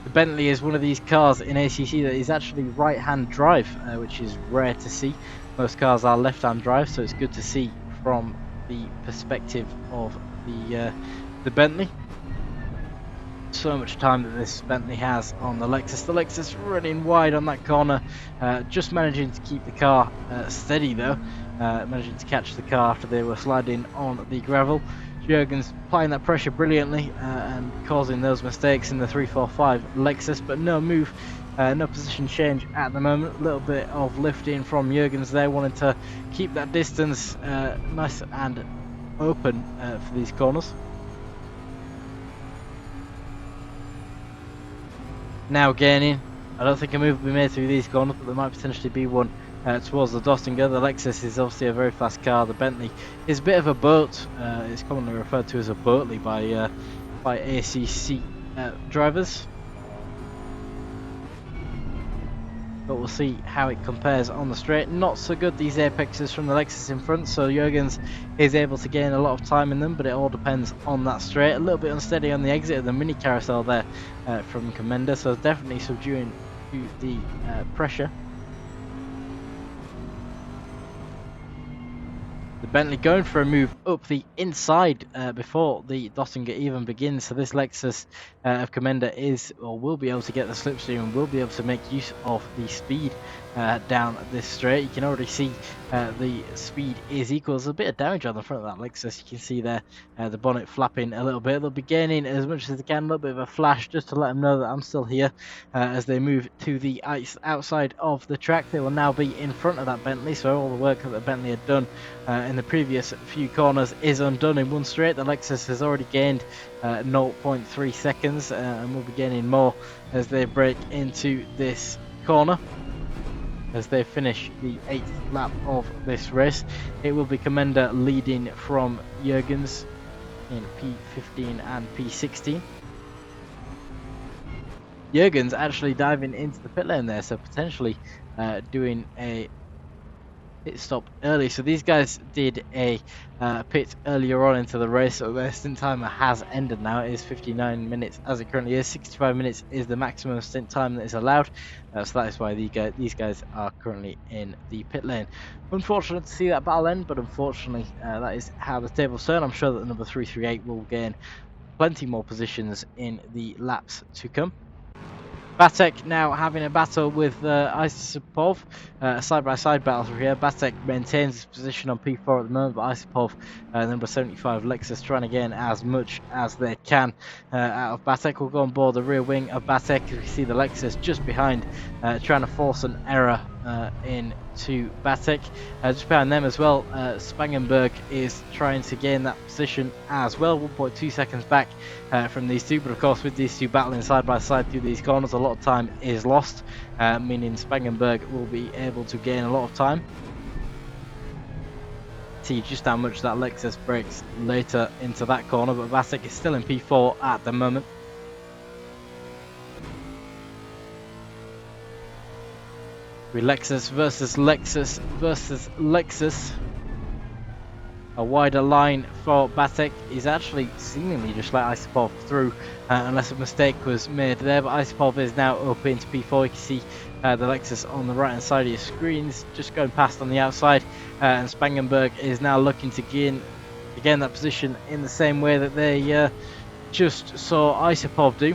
S1: The Bentley is one of these cars in ACC that is actually right-hand drive, which is rare to see. Most cars are left-hand drive, so it's good to see from the perspective of the Bentley. So much time that this Bentley has on the Lexus. The Lexus running wide on that corner, just managing to keep the car steady though, managing to catch the car after they were sliding on the gravel. Jurgens applying that pressure brilliantly and causing those mistakes in the 345 Lexus, but no move, no position change at the moment. A little bit of lifting from Jurgens there, wanting to keep that distance nice and open for these corners. Now gaining. I don't think a move will be made through these corners, but there might potentially be one towards the Dostinger. The Lexus is obviously a very fast car. The Bentley is a bit of a boat. It's commonly referred to as a boatly by ACC drivers. But we'll see how it compares on the straight. Not so good, these apexes from the Lexus in front, so Jurgens is able to gain a lot of time in them, but it all depends on that straight. A little bit unsteady on the exit of the mini carousel there from Commander, so definitely subduing to the pressure. The Bentley going for a move up the inside before the Dostinger even begins. So this Lexus of Commander is, or will be able to get the slipstream and will be able to make use of the speed down this straight. You can already see the speed is equal. There's a bit of damage on the front of that Lexus. You can see there the bonnet flapping a little bit. They'll be gaining as much as they can, a little bit of a flash just to let them know that I'm still here as they move to the outside of the track. They will now be in front of that Bentley, so all the work that the Bentley had done in the previous few corners is undone in one straight. The Lexus has already gained 0.3 seconds and will be gaining more as they break into this corner. As they finish the 8th lap of this race, it will be Commander leading from Jurgens in P15 and P16. Jurgens actually diving into the pit lane there, so potentially doing a pit stop early. So these guys did a pit earlier on into the race, so their stint timer has ended now. It is 59 minutes as it currently is. 65 minutes is the maximum stint time that is allowed, so that is why these guys are currently in the pit lane. Unfortunate to see that battle end, but unfortunately that is how the tables turn. I'm sure that the number 338 will gain plenty more positions in the laps to come. Batek now having a battle with Isipov, side-by-side battle here. Batek maintains his position on P4 at the moment, but Isipov, number 75 Lexus, trying to gain as much as they can out of Batek. We'll go on board the rear wing of Batek as we see the Lexus just behind, trying to force an error into Batek. Just behind them as well, Spangenberg is trying to gain that position as well, 1.2 seconds back from these two, but of course with these two battling side by side through these corners, a lot of time is lost, meaning Spangenberg will be able to gain a lot of time. See just how much that Lexus breaks later into that corner, but Batek is still in P4 at the moment. Lexus versus Lexus versus Lexus. A wider line for Batek is actually seemingly just let Isipov through, unless a mistake was made there, but Isipov is now up into P4. You can see the Lexus on the right hand side of your screens just going past on the outside, and Spangenberg is now looking to gain that position in the same way that they just saw Isipov do.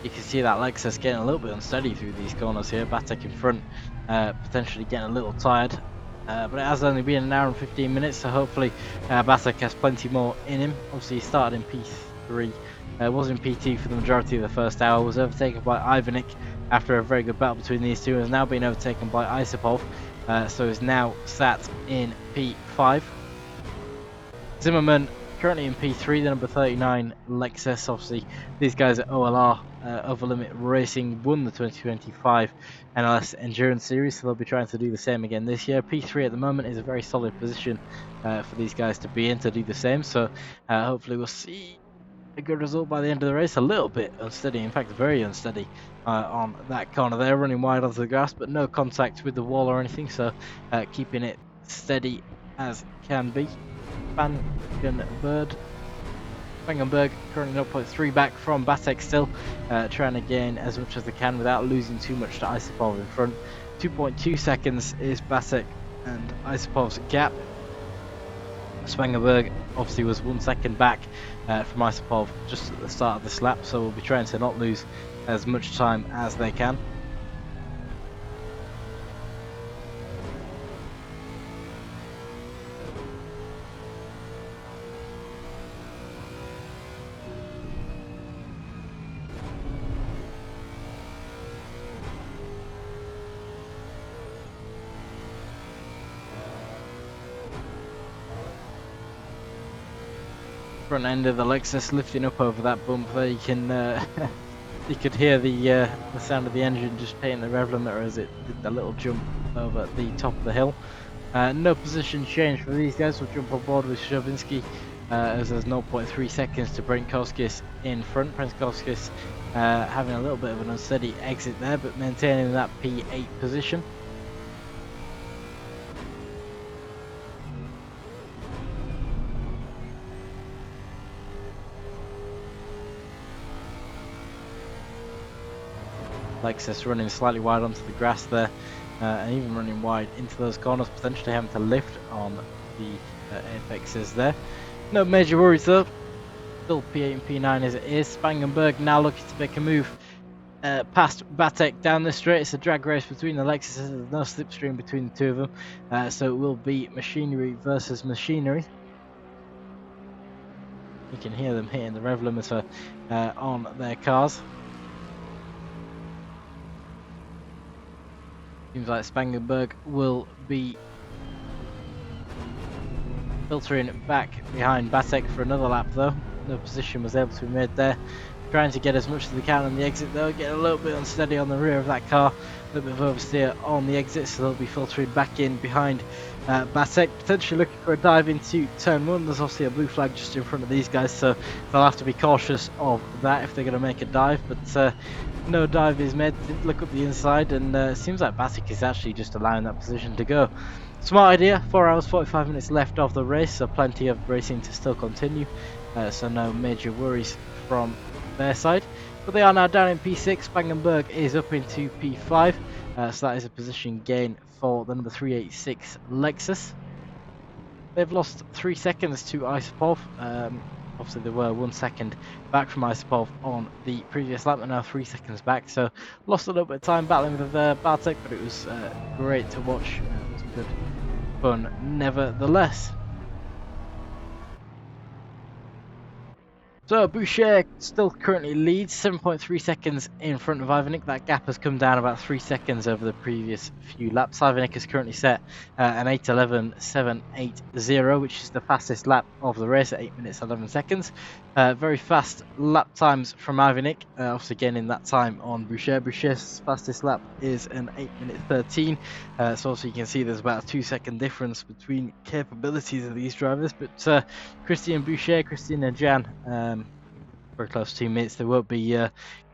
S1: You can see that Lexus getting a little bit unsteady through these corners here. Batek in front, potentially getting a little tired. But it has only been an hour and 15 minutes, so hopefully Batek has plenty more in him. Obviously he started in P3, was in P2 for the majority of the first hour, was overtaken by Ivanik after a very good battle between these two, and has now been overtaken by Isipov. so is now sat in P5. Zimmerman currently in P3, the number 39 Lexus. Obviously, these guys at OLR, Over Limit Racing, won the 2025 NLS Endurance Series, so they'll be trying to do the same again this year. P3 at the moment is a very solid position for these guys to be in to do the same, so hopefully we'll see a good result by the end of the race. A little bit unsteady, in fact very unsteady on that corner there, running wide onto the grass, but no contact with the wall or anything, so keeping it steady as can be. Spangenberg currently 0.3 back from Batek still, trying to gain as much as they can without losing too much to Isopov in front. 2.2 seconds is Batek and Isopov's gap. Spangenberg obviously was 1 second back from Isopov just at the start of this lap, so we'll be trying to not lose as much time as they can. Front end of the Lexus lifting up over that bump there. You can you could hear the sound of the engine just hitting the rev limiter as it did the little jump over the top of the hill. No position change for these guys. We'll jump on board with Shavinsky as there's 0.3 seconds to Brinkovskis in front. Brinkovskis having a little bit of an unsteady exit there, but maintaining that P8 position. Lexus running slightly wide onto the grass there, and even running wide into those corners, potentially having to lift on the apexes there. No major worries though, still P8 and P9 as it is. Spangenberg now looking to make a move past Batek down the straight. It's a drag race between the Lexuses, there's no slipstream between the two of them, so it will be machinery versus machinery. You can hear them hitting the rev limiter on their cars. Seems like Spangenberg will be filtering back behind Batek for another lap though. No position was able to be made there. Trying to get as much as they can on the exit though, get a little bit unsteady on the rear of that car, a little bit of oversteer on the exit, so they'll be filtering back in behind Batek, potentially looking for a dive into turn 1. There's obviously a blue flag just in front of these guys, so they'll have to be cautious of that if they're going to make a dive, but no dive is made. Did look up the inside, and seems like Batek is actually just allowing that position to go. Smart idea. 4 hours 45 minutes left of the race, so plenty of racing to still continue, so no major worries from their side. But they are now down in P6. Spangenberg is up into P5, so that is a position gain for the number 386 Lexus. They've lost 3 seconds to Isopov. Obviously they were 1 second back from Isopov on the previous lap, and now 3 seconds back, so lost a little bit of time battling with Bartek, but it was great to watch. It was good fun nevertheless. So Boucher still currently leads, 7.3 seconds in front of Ivanik. That gap has come down about 3 seconds over the previous few laps. Ivanik is currently set an 8:11.780, which is the fastest lap of the race at 8 minutes 11 seconds. Very fast lap times from Ivanik, obviously gaining that time on Boucher. Boucher's fastest lap is an 8:13, so also you can see there's about a 2 second difference between capabilities of these drivers, but Christian Boucher, Christian and Jan, very close teammates. They won't be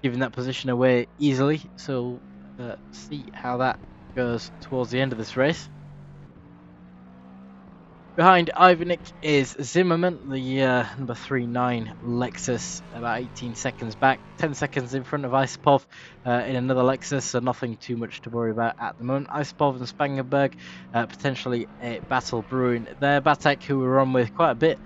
S1: giving that position away easily, so see how that goes towards the end of this race. Behind Ivanik is Zimmerman, the number 39 Lexus, about 18 seconds back, 10 seconds in front of Isopov in another Lexus, so nothing too much to worry about at the moment. Isopov and Spangenberg, potentially a battle brewing there. Batek, who we're on with quite a bit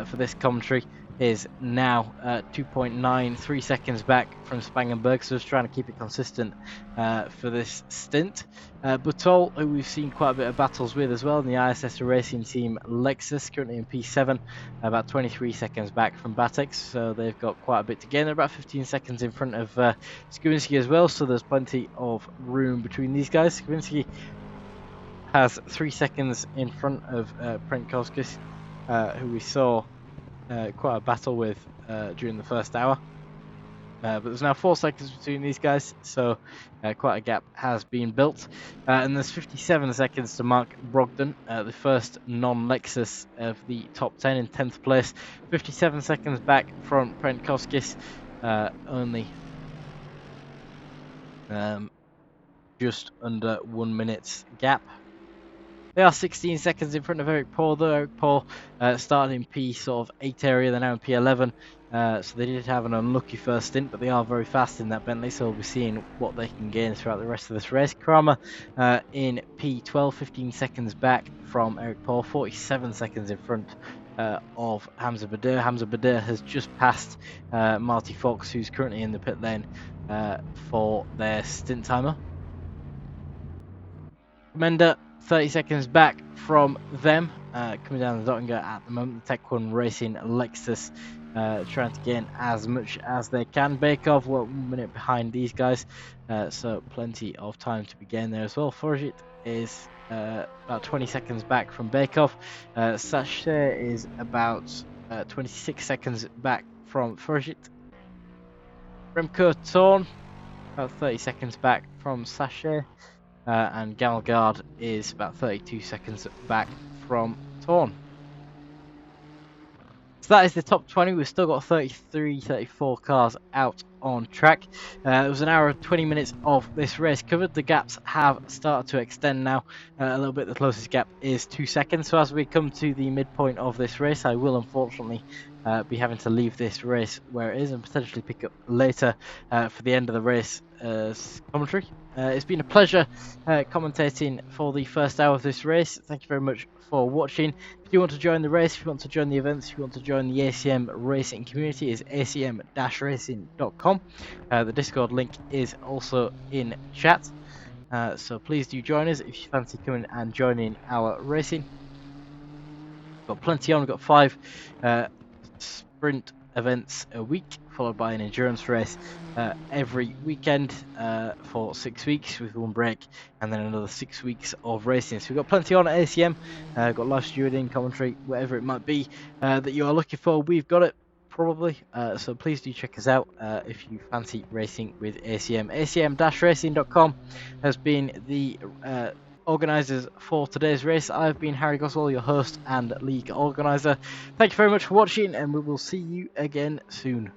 S1: for this commentary, is now 2.93 seconds back from Spangenberg, so just trying to keep it consistent for this stint. Butol, who we've seen quite a bit of battles with as well in the ISS Racing Team Lexus, currently in P7, about 23 seconds back from Batek, so they've got quite a bit to gain. They're about 15 seconds in front of Skowinski as well, so there's plenty of room between these guys. Skowinski has 3 seconds in front of Pre-2019, who we saw quite a battle with during the first hour. But there's now 4 seconds between these guys, so quite a gap has been built. And there's 57 seconds to Mark Brogdon, the first non-Lexus of the top 10 in 10th place. 57 seconds back from Pre-2019, only just under 1 minute's gap. They are 16 seconds in front of Eric Paul, though. Eric Paul started in P sort of 8 area, they're now in P11. So they did have an unlucky first stint, but they are very fast in that Bentley, so we'll be seeing what they can gain throughout the rest of this race. Kramer in P12, 15 seconds back from Eric Paul, 47 seconds in front of Hamza Badir. Hamza Badir has just passed Marty Fox, who's currently in the pit lane for their stint timer. Commander 30 seconds back from them, coming down the Dottinger at the moment. The Tech 1 Racing Lexus trying to gain as much as they can. Bakov, 1 minute behind these guys, so plenty of time to be gained there as well. Forjit is about 20 seconds back from Bakov. Sachet is about 26 seconds back from Forjit. Remco Torn, about 30 seconds back from Sachet. And Galgard is about 32 seconds back from Torn. So that is the top 20. We've still got 33, 34 cars out on track. It was an hour and 20 minutes of this race covered. The gaps have started to extend now a little bit. The closest gap is 2 seconds. So as we come to the midpoint of this race, I will unfortunately be having to leave this race where it is and potentially pick up later for the end of the race commentary. It's been a pleasure commentating for the first hour of this race. Thank you very much for watching. If you want to join the race, if you want to join the events, if you want to join the ACM racing community, is acm-racing.com. The Discord link is also in chat. So please do join us if you fancy coming and joining our racing. We've got plenty on. We've got 5 sprint events a week, followed by an endurance race every weekend for 6 weeks with 1 break, and then another 6 weeks of racing. So we've got plenty on at ACM. Got live stewarding, commentary, whatever it might be that you are looking for, we've got it probably. So please do check us out if you fancy racing with ACM. acm-racing.com has been the organisers for today's race. I've been Harry Goswell, your host and league organiser. Thank you very much for watching, and we will see you again soon.